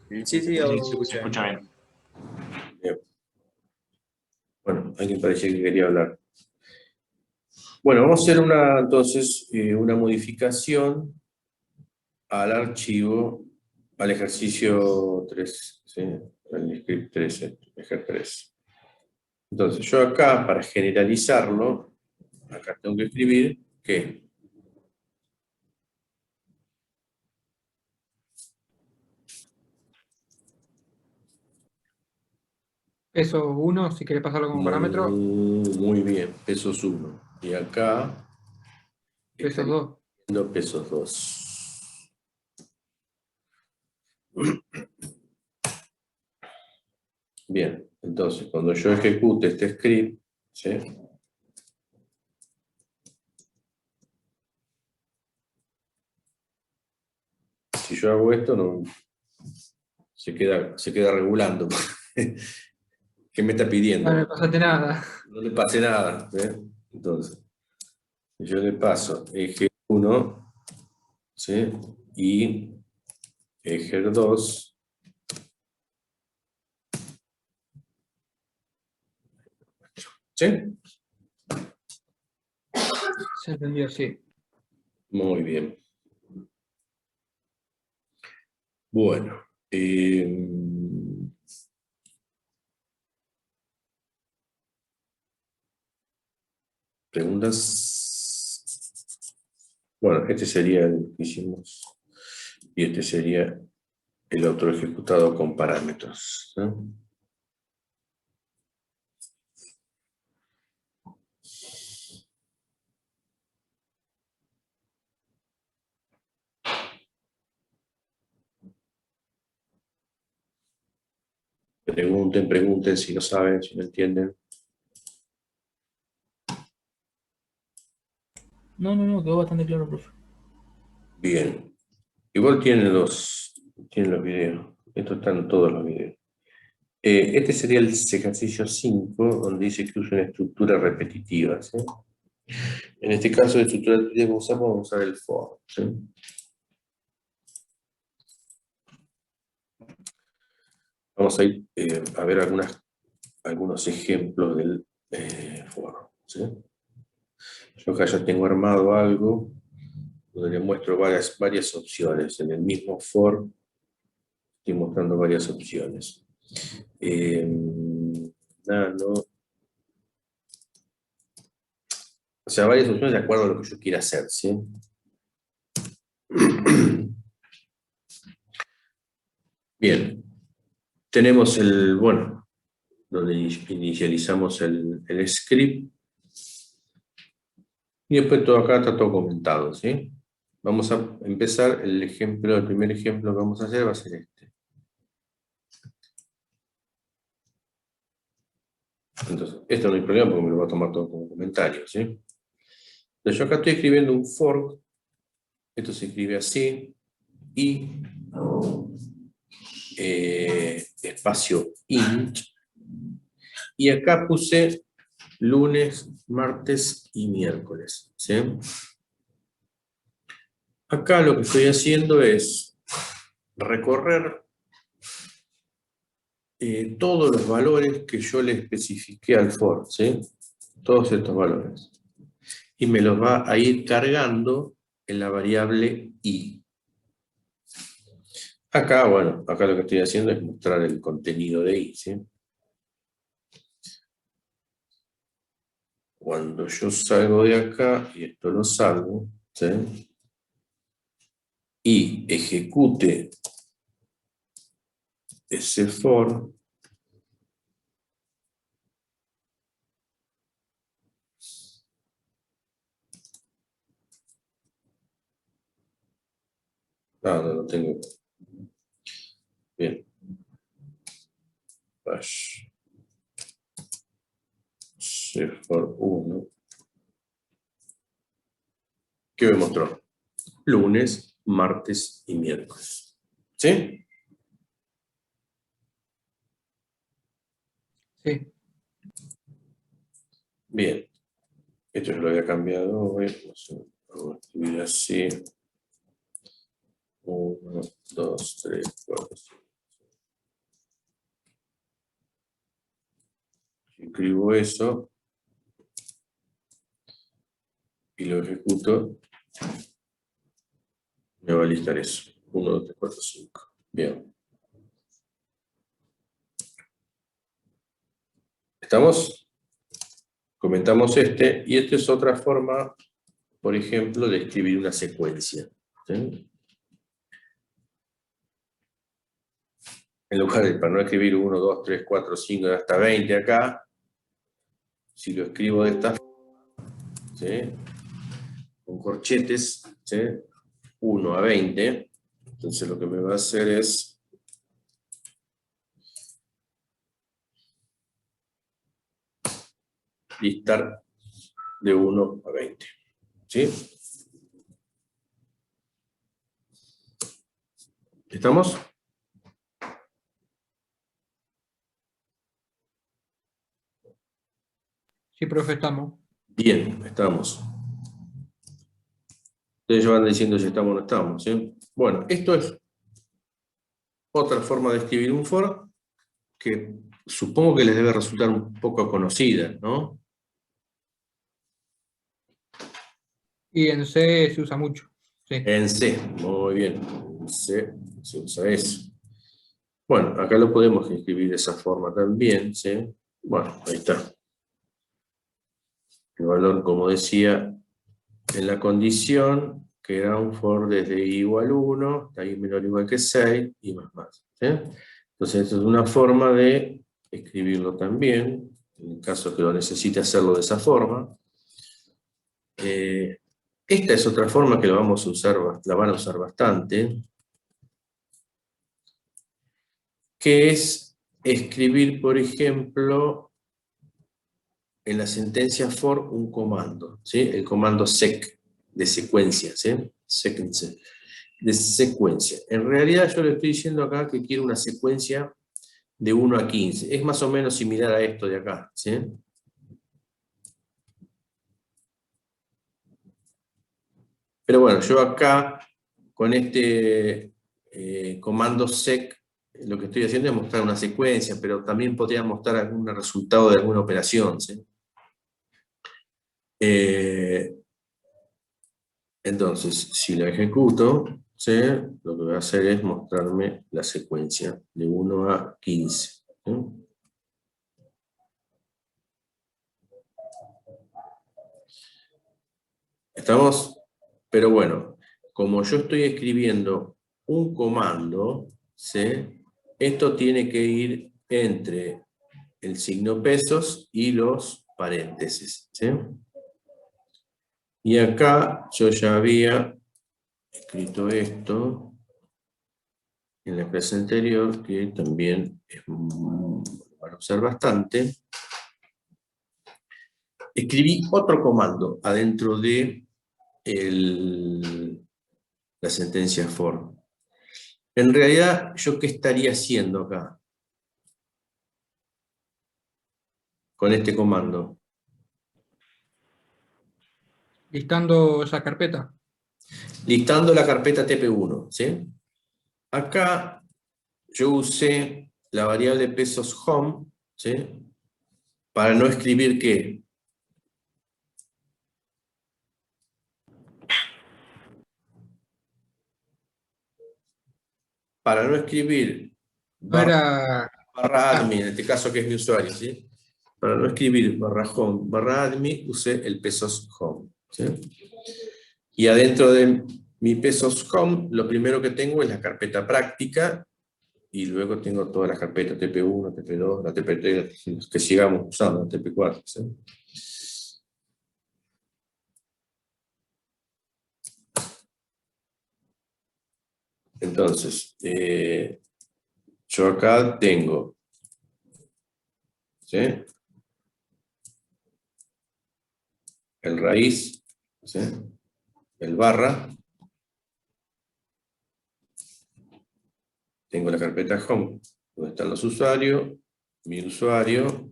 Sí, Sí, se se escucha bien. escucha bien. Bien. Bueno, alguien parecía que quería hablar. Bueno, vamos a hacer entonces una modificación al archivo, al ejercicio 3, ¿sí? Al script 13, ejer 3. Entonces, yo acá, para generalizarlo, acá tengo que escribir que Peso 1, si querés pasarlo como parámetro. muy bien, pesos 1. Y acá Peso estaría 2. viendo pesos 2. Bien, entonces cuando yo ejecute este script, ¿sí? Si yo hago esto, no, se queda regulando. ¿Qué me está pidiendo? No le pasaste nada. No le pase nada. ¿Eh? Entonces, yo le paso eje 1, ¿sí? Y eje 2. ¿Sí? Se entendió, sí. Muy bien. Bueno. ¿Preguntas? Bueno, este sería el que hicimos. Y este sería el otro ejecutado con parámetros, ¿no? Pregunten si no saben, si no entienden. No, quedó bastante claro, profe. Bien. Igual tienen los videos. Esto está en todos los videos. Este sería el ejercicio 5, donde dice que usa una estructura repetitiva, ¿sí? En este caso, de estructura repetitiva que vamos a usar el for, ¿sí? Vamos a ir a ver algunos ejemplos del for, ¿sí? Yo acá ya tengo armado algo donde le muestro varias opciones. En el mismo for estoy mostrando varias opciones. Nano. O sea, varias opciones de acuerdo a lo que yo quiera hacer, ¿sí? Bien. Tenemos donde inicializamos el script. Y después todo acá está todo comentado, ¿sí? Vamos a empezar el primer ejemplo que vamos a hacer va a ser este. Entonces, esto no hay problema porque me lo va a tomar todo como comentario, ¿sí? Entonces yo acá estoy escribiendo un fork, esto se escribe así, y espacio int, y acá puse lunes, martes y miércoles, ¿sí? Acá lo que estoy haciendo es recorrer todos los valores que yo le especifiqué al for, ¿sí? Todos estos valores. Y me los va a ir cargando en la variable i. Acá, acá lo que estoy haciendo es mostrar el contenido de i, ¿sí? Cuando yo salgo de acá, y esto lo salgo, ¿sí? Y ejecute ese for, no lo tengo. Bien. Bash. For 1. ¿Qué me mostró? Lunes, martes y miércoles. ¿Sí? Sí. Bien. Esto yo lo había cambiado hoy. Vamos a escribir así. 1, 2, 3, 4, 5. Si escribo eso y lo ejecuto, me va a listar eso. 1, 2, 3, 4, 5. Bien. ¿Estamos? Comentamos y esta es otra forma, por ejemplo, de escribir una secuencia, ¿sí? En lugar de, para no escribir 1, 2, 3, 4, 5, hasta 20 acá, si lo escribo de esta forma, ¿sí? Con corchetes, ¿sí? 1 a 20, entonces lo que me va a hacer es listar de 1 a 20, ¿sí? ¿Estamos? Sí, profe, estamos. Bien, estamos. Ustedes ya van diciendo si estamos o no estamos, ¿sí? Bueno, esto es otra forma de escribir un for que supongo que les debe resultar un poco conocida, ¿no? Y en C se usa mucho. Sí. En C, muy bien. En C se usa eso. Bueno, acá lo podemos escribir de esa forma también, ¿sí? Bueno, ahí está. El valor, como decía, en la condición, que era un for desde i igual 1, hasta i menor o igual que 6, y más, ¿sí? Entonces, esta es una forma de escribirlo también, en el caso que lo necesite hacerlo de esa forma. Esta es otra forma que la van a usar bastante, que es escribir, por ejemplo, en la sentencia for un comando, ¿sí? El comando sec, de secuencia, ¿sí? Sequence, de secuencia. En realidad yo le estoy diciendo acá que quiero una secuencia de 1 a 15. Es más o menos similar a esto de acá, ¿sí? Pero bueno, yo acá, con este comando sec, lo que estoy haciendo es mostrar una secuencia, pero también podría mostrar algún resultado de alguna operación, ¿sí? Entonces, si la ejecuto, ¿sí? Lo que voy a hacer es mostrarme la secuencia de 1 a 15. ¿Sí? ¿Estamos? Pero bueno, como yo estoy escribiendo un comando, ¿sí? Esto tiene que ir entre el signo pesos y los paréntesis, ¿sí? Y acá yo ya había escrito esto en la clase anterior, que también van a usar bastante. Escribí otro comando adentro de la sentencia for. En realidad, ¿yo qué estaría haciendo acá con este comando? Listando esa carpeta. Listando la carpeta TP1, ¿sí? Acá yo usé la variable pesos home, ¿sí? Para no escribir ¿qué? Para no escribir No era... barra admin, en este caso que es mi usuario, ¿sí? Para no escribir barra home, barra admin, usé el pesos home, ¿sí? Y adentro de mi pesos home, lo primero que tengo es la carpeta práctica, y luego tengo todas las carpetas TP1, TP2, la TP3, que sigamos usando, la TP4, ¿sí? Entonces, yo acá tengo, ¿sí? El raíz, ¿sí? El barra, tengo la carpeta home, donde están los usuarios, mi usuario,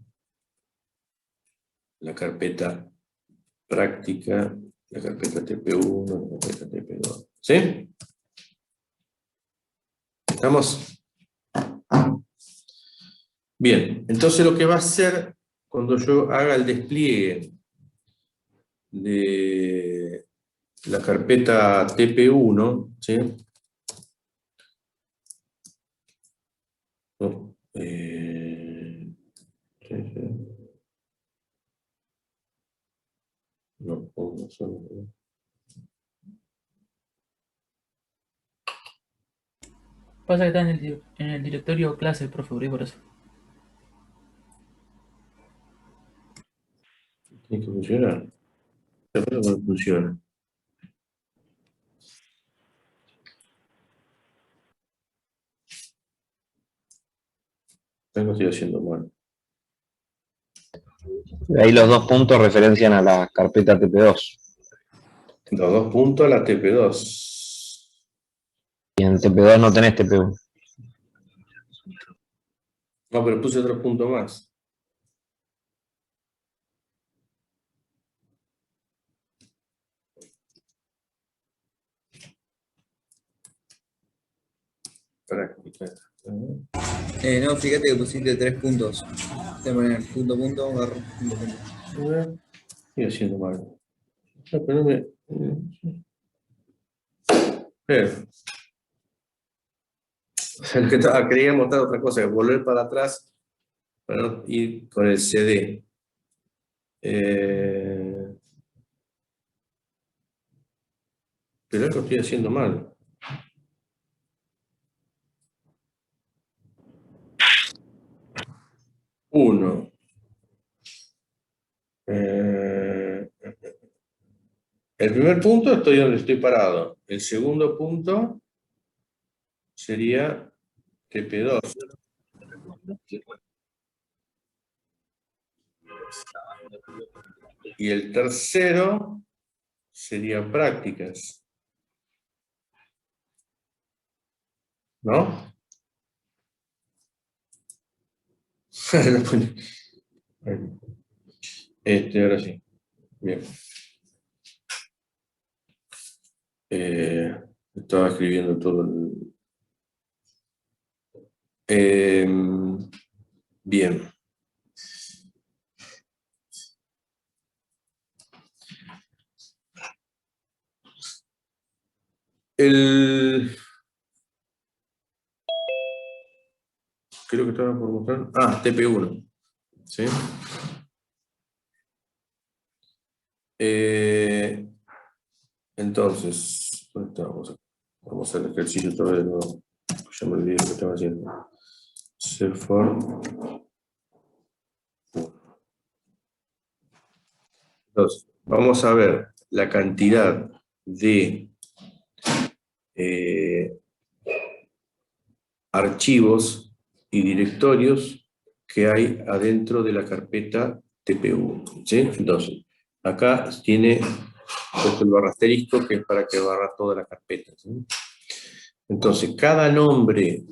la carpeta práctica, la carpeta TP1, la carpeta TP2, ¿sí? ¿Estamos? Bien, entonces lo que va a hacer cuando yo haga el despliegue de la carpeta TP1, ¿sí? No, sí, sí. No, uno solo. Pasa que está en el directorio clase, profe, por eso. Tiene que funcionar. Pero no funciona. Algo estoy haciendo mal. Ahí los 2 puntos referencian a la carpeta TP2. Los 2 puntos a la TP2. Y en TP2 no tenés TP1. No, pero puse otro punto más. Práctica. No, fíjate que pusiste 3 puntos. Te ponen punto, punto, barra, punto, punto. Estoy haciendo mal. No, pero no me... Pero, o sea, lo que quería mostrar otra cosa, volver para atrás para no ir con el CD. Pero algo estoy haciendo mal. Uno. El primer punto estoy donde estoy parado. El segundo punto sería TP2. Y el tercero sería prácticas, ¿no? Ahora sí. Bien. Estaba escribiendo todo el... bien. Creo que estaba por mostrar. TP1. ¿Sí? Entonces, ¿dónde estábamos? Vamos al ejercicio otra vez, ¿no? Ya me olvidé lo que estaba haciendo. Self-form. Entonces, vamos a ver la cantidad de archivos y directorios que hay adentro de la carpeta TP1. ¿Sí? Entonces, acá tiene puesto el barra asterisco que es para que barra toda la carpeta. ¿Sí? Entonces, cada nombre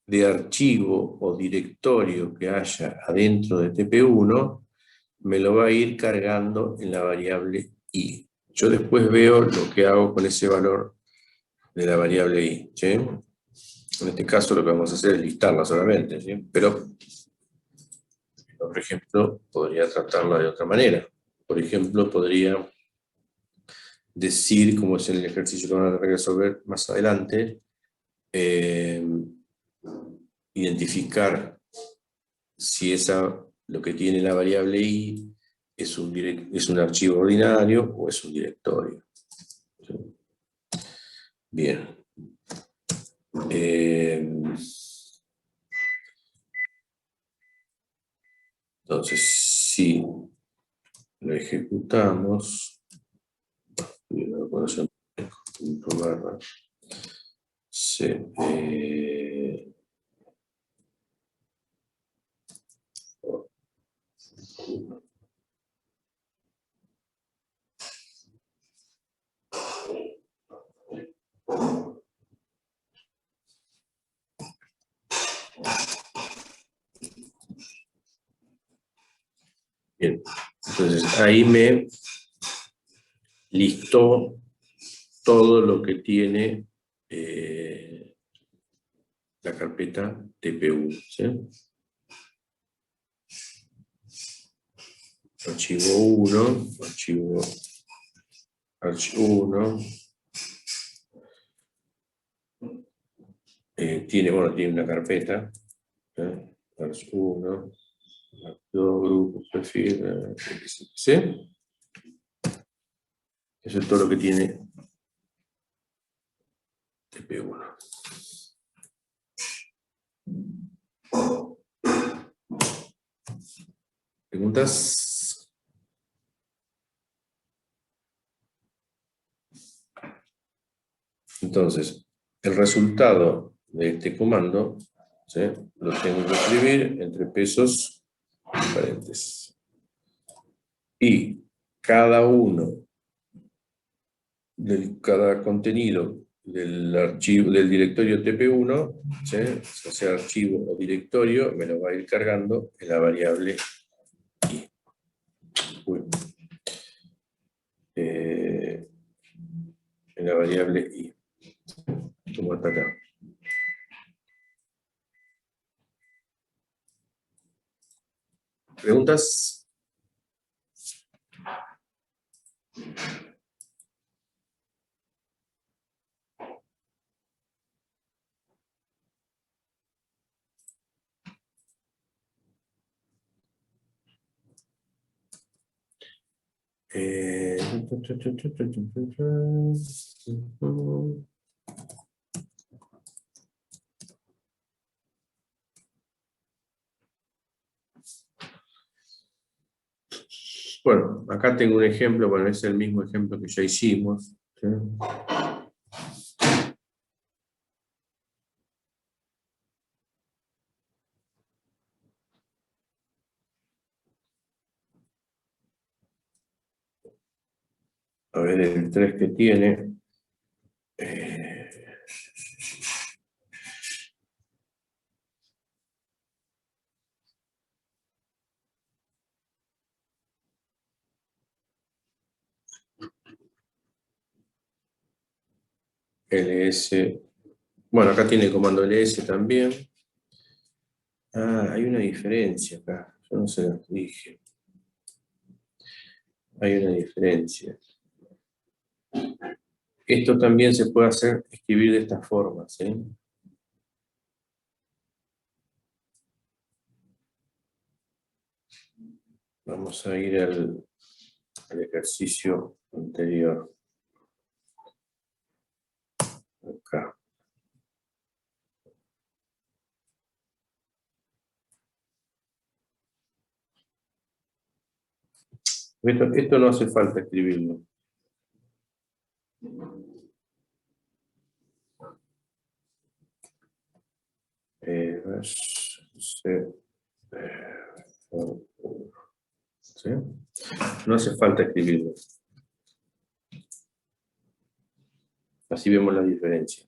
de archivo o directorio que haya adentro de TP1 me lo va a ir cargando en la variable i. Yo después veo lo que hago con ese valor de la variable i. ¿Sí? En este caso lo que vamos a hacer es listarla solamente, ¿sí? Pero, por ejemplo, podría tratarla de otra manera. Por ejemplo, podría decir, como es en el ejercicio que van a resolver más adelante, identificar si lo que tiene la variable i es un archivo ordinario o es un directorio. ¿Sí? Bien. Entonces, si lo ejecutamos, punto barra, bien, entonces ahí me listó todo lo que tiene la carpeta TPU. ¿Sí? Archivo 1, archivo 1, tiene una carpeta, archivo 1, grupo, perfil, ¿sí? Eso es todo lo que tiene TP1. ¿Preguntas? Entonces, el resultado de este comando, ¿sí? Lo tengo que escribir entre pesos y paréntesis. Y cada contenido del archivo, del directorio TP1, ¿sí? O sea, archivo o directorio, me lo va a ir cargando en la variable i. En la variable i. Como está acá. ¿Preguntas? Bueno, acá tengo un ejemplo, bueno, es el mismo ejemplo que ya hicimos. ¿Sí? A ver el 3 que tiene. ls. Bueno, acá tiene el comando ls también. Ah, hay una diferencia acá. Yo no se las dije. Hay una diferencia. Esto también se puede escribir de esta forma, ¿sí? Vamos a ir al ejercicio anterior. Acá. Esto no hace falta escribirlo. ¿Sí? No hace falta escribirlo. Así vemos la diferencia.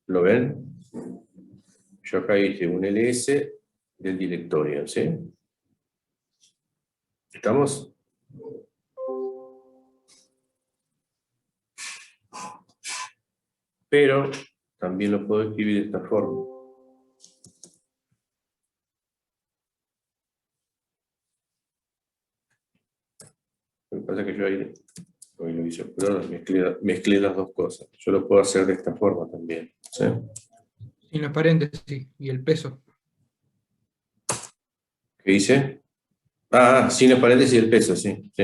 ¿Lo ven? Yo acá hice un ls del directorio, ¿sí? ¿Estamos? Pero también lo puedo escribir de esta forma. Lo que pasa es que yo ahí lo hice, pero mezclé las dos cosas. Yo lo puedo hacer de esta forma también, ¿sí? Sin los paréntesis y el peso. ¿Qué dice? Ah, sin los paréntesis y el peso, sí. Sí.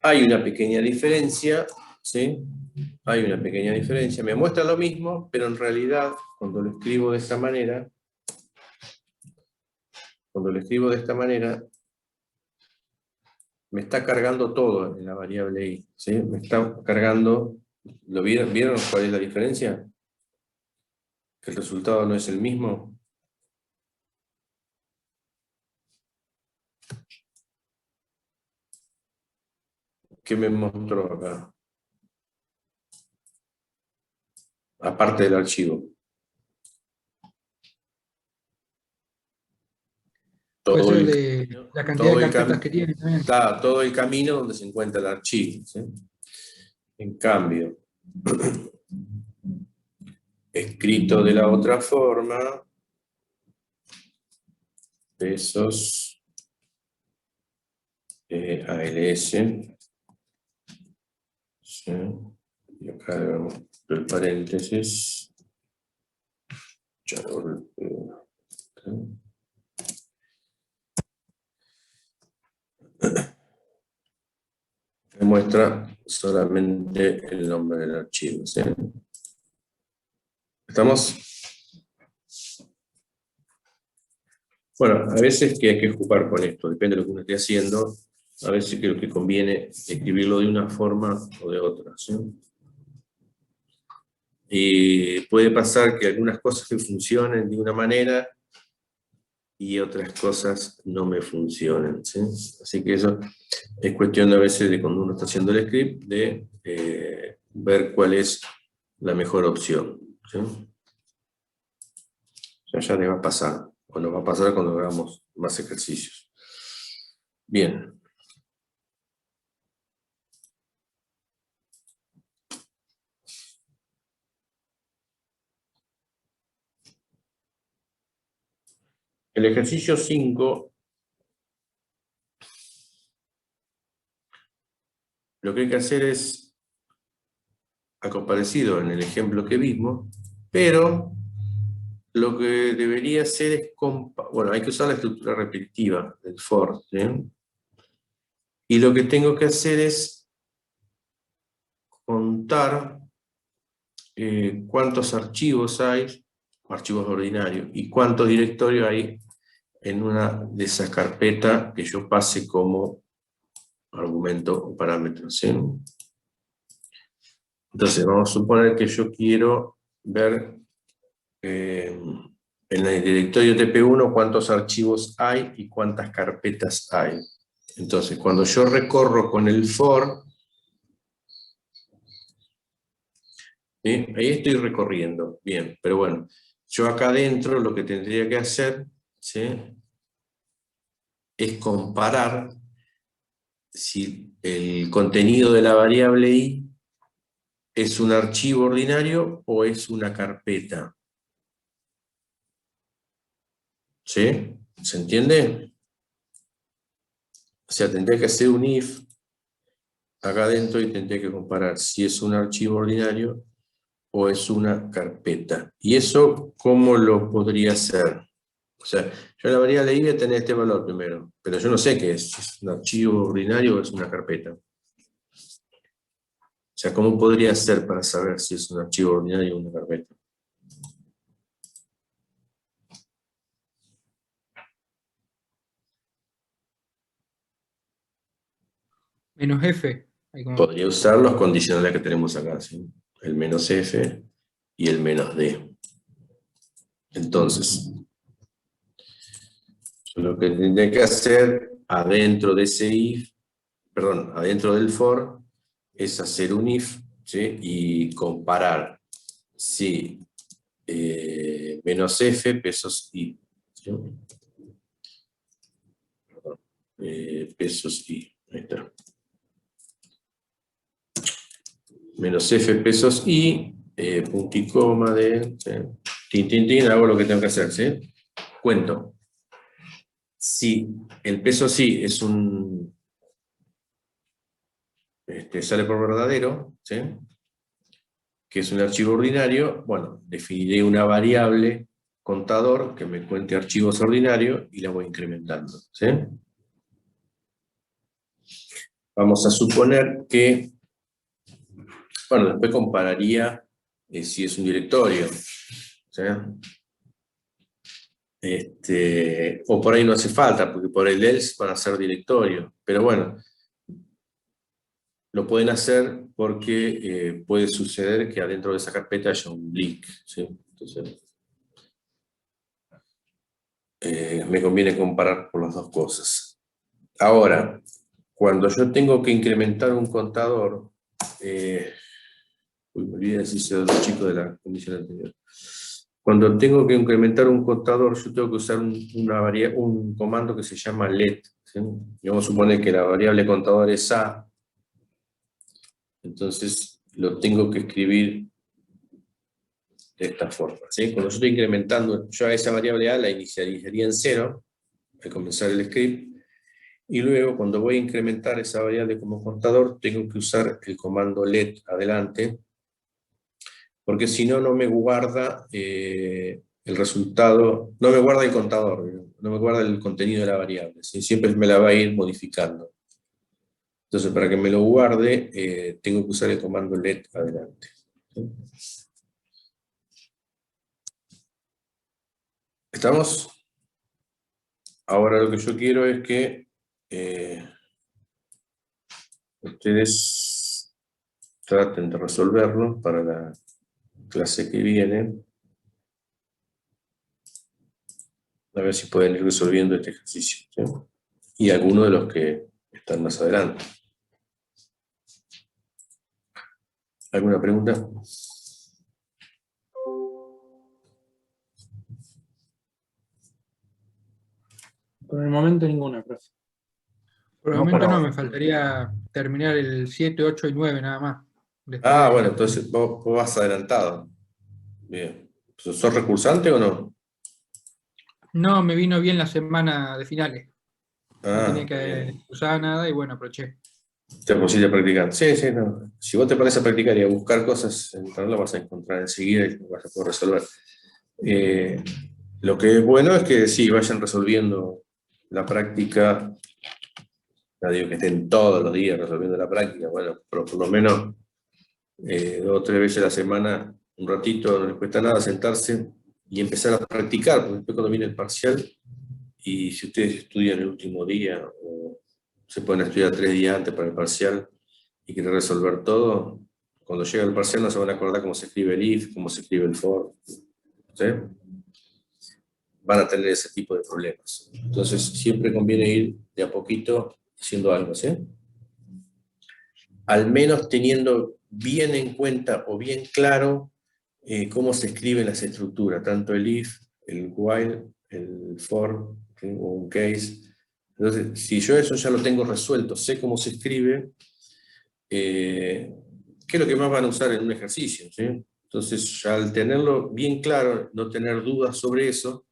Hay una pequeña diferencia, ¿sí? Hay una pequeña diferencia. Me muestra lo mismo, pero en realidad, cuando lo escribo de esta manera, me está cargando todo en la variable i, ¿sí? Me está cargando, ¿lo vieron? ¿Vieron cuál es la diferencia? Que el resultado no es el mismo. ¿Qué me mostró acá? Aparte del archivo. Puede ser el de camino, la cantidad todo de el carpetas que tiene también. Está todo el camino donde se encuentra el archivo, ¿sí? En cambio, escrito de la otra forma, pesos ALS, ¿sí? Y acá vemos el paréntesis. Me muestra solamente el nombre del archivo, ¿sí? ¿Estamos? Bueno, a veces que hay que jugar con esto, depende de lo que uno esté haciendo. A veces creo que conviene escribirlo de una forma o de otra, ¿sí? Y puede pasar que algunas cosas me funcionen de una manera y otras cosas no me funcionan, ¿sí? Así que eso es cuestión de a veces de cuando uno está haciendo el script, de ver cuál es la mejor opción, ¿sí? Ya le va a pasar, o nos va a pasar cuando hagamos más ejercicios. Bien. El ejercicio 5, lo que hay que hacer es algo parecido en el ejemplo que vimos, pero lo que debería hacer es, bueno, hay que usar la estructura repetitiva del for, ¿sí? Y lo que tengo que hacer es contar cuántos archivos hay, archivos ordinarios, y cuántos directorios hay en una de esas carpetas que yo pase como argumento o parámetro, ¿sí? Entonces, vamos a suponer que yo quiero ver en el directorio TP1 cuántos archivos hay y cuántas carpetas hay. Entonces, cuando yo recorro con el for, ¿sí? Ahí estoy recorriendo, bien, pero bueno, yo acá adentro lo que tendría que hacer, ¿sí?, es comparar si el contenido de la variable i es un archivo ordinario o es una carpeta. ¿Sí? ¿Se entiende? O sea, tendría que hacer un if acá adentro y tendría que comparar si es un archivo ordinario o es una carpeta. ¿Y eso cómo lo podría hacer? O sea, yo en la variable i voy a tener este valor primero, pero yo no sé qué es, si es un archivo ordinario o es una carpeta. O sea, ¿cómo podría ser para saber si es un archivo ordinario o una carpeta? -F. Ahí como- Podría usar los condicionales que tenemos acá, ¿sí? El -f y el -d. Entonces, lo que tendría que hacer adentro de ese if, perdón, adentro del for, es hacer un if, ¿sí?, y comparar si -f pesos i, ¿sí? Perdón, pesos i, ahí está. -f pesos i, punto y coma de, ¿sí?, tin, tin, tin, hago lo que tengo que hacer, ¿sí? Cuento. Si el peso sí es un, sale por verdadero, ¿sí?, que es un archivo ordinario, bueno, definiré una variable contador que me cuente archivos ordinarios y la voy incrementando, ¿sí? Vamos a suponer que, bueno, después compararía si es un directorio, ¿sí? O por ahí no hace falta, porque por el else van a ser directorio, pero bueno, lo pueden hacer porque puede suceder que adentro de esa carpeta haya un leak, ¿sí? Entonces, me conviene comparar por las dos cosas. Ahora, cuando yo tengo que incrementar un contador, me olvidé decirse a los chicos de la comisión anterior. Cuando tengo que incrementar un contador, yo tengo que usar un comando que se llama let, ¿sí? Y vamos a suponer que la variable contador es a, entonces lo tengo que escribir de esta forma, ¿sí? Cuando yo estoy incrementando, yo a esa variable a la inicializaría en 0 al comenzar el script, y luego cuando voy a incrementar esa variable como contador, tengo que usar el comando let adelante, porque si no, no me guarda el resultado, no me guarda el contador, no me guarda el contenido de la variable, ¿sí? Siempre me la va a ir modificando. Entonces, para que me lo guarde, tengo que usar el comando let adelante, ¿sí? ¿Estamos? Ahora lo que yo quiero es que ustedes traten de resolverlo para la clase que viene. A ver si pueden ir resolviendo este ejercicio, ¿sí? Y algunos de los que están más adelante. ¿Alguna pregunta? Por el momento ninguna, profe. Por el No, momento pero- no, me faltaría terminar el 7, 8 y 9 nada más. Después, Ah, bueno, entonces vos vas adelantado. Bien. ¿Sos recursante o no? no, me vino bien la semana de finales. No Ah, tenía está que bien. usar nada y bueno, aproveché. Te pusiste a practicar. Sí, sí, no. Si vos te pones a practicar y a buscar cosas, en internet lo vas a encontrar enseguida y lo vas a poder resolver. Lo que es bueno es que sí, vayan resolviendo la práctica. No digo que estén todos los días resolviendo la práctica, bueno, pero por lo menos 2 o 3 veces a la semana, un ratito, no les cuesta nada sentarse y empezar a practicar, porque después cuando viene el parcial, y si ustedes estudian el último día o se pueden estudiar 3 días antes para el parcial y quieren resolver todo, cuando llega el parcial no se van a acordar cómo se escribe el if, cómo se escribe el for, ¿sí? Van a tener ese tipo de problemas. Entonces siempre conviene ir de a poquito haciendo algo, ¿sí? Al menos teniendo bien en cuenta o bien claro cómo se escriben las estructuras, tanto el if, el while, el for, ¿sí? O un case. Entonces, si yo eso ya lo tengo resuelto, sé cómo se escribe, ¿qué es lo que más van a usar en un ejercicio? ¿Sí? Entonces, ya al tenerlo bien claro, no tener dudas sobre eso,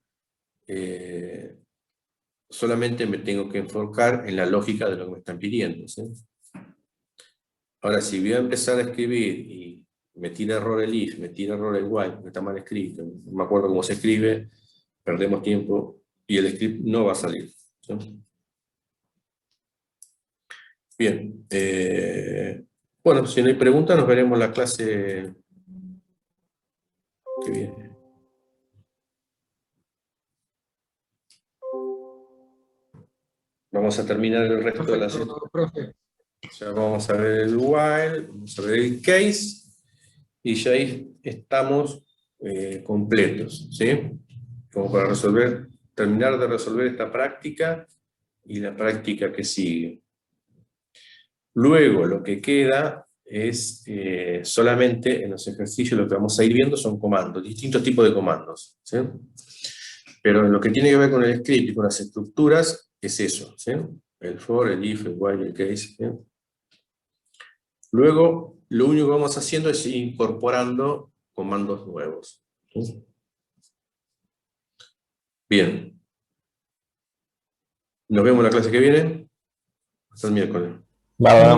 solamente me tengo que enfocar en la lógica de lo que me están pidiendo, ¿sí? Ahora, si voy a empezar a escribir y me tira error el if, me tira error el while, porque está mal escrito, no me acuerdo cómo se escribe, perdemos tiempo y el script no va a salir, ¿sí? Bien, bueno, si no hay preguntas, nos veremos la clase que viene. Vamos a terminar el resto de la sesión. Perfecto, profe. Ya vamos a ver el while, vamos a ver el case, y ya ahí estamos completos, ¿sí? Como para terminar de resolver esta práctica y la práctica que sigue. Luego lo que queda es solamente en los ejercicios lo que vamos a ir viendo son comandos, distintos tipos de comandos, ¿sí? Pero en lo que tiene que ver con el script y con las estructuras es eso, ¿sí? El for, el if, el while, el case, ¿sí? Luego lo único que vamos haciendo es ir incorporando comandos nuevos, ¿sí? Bien. Nos vemos la clase que viene. Hasta el miércoles. Bárbaro.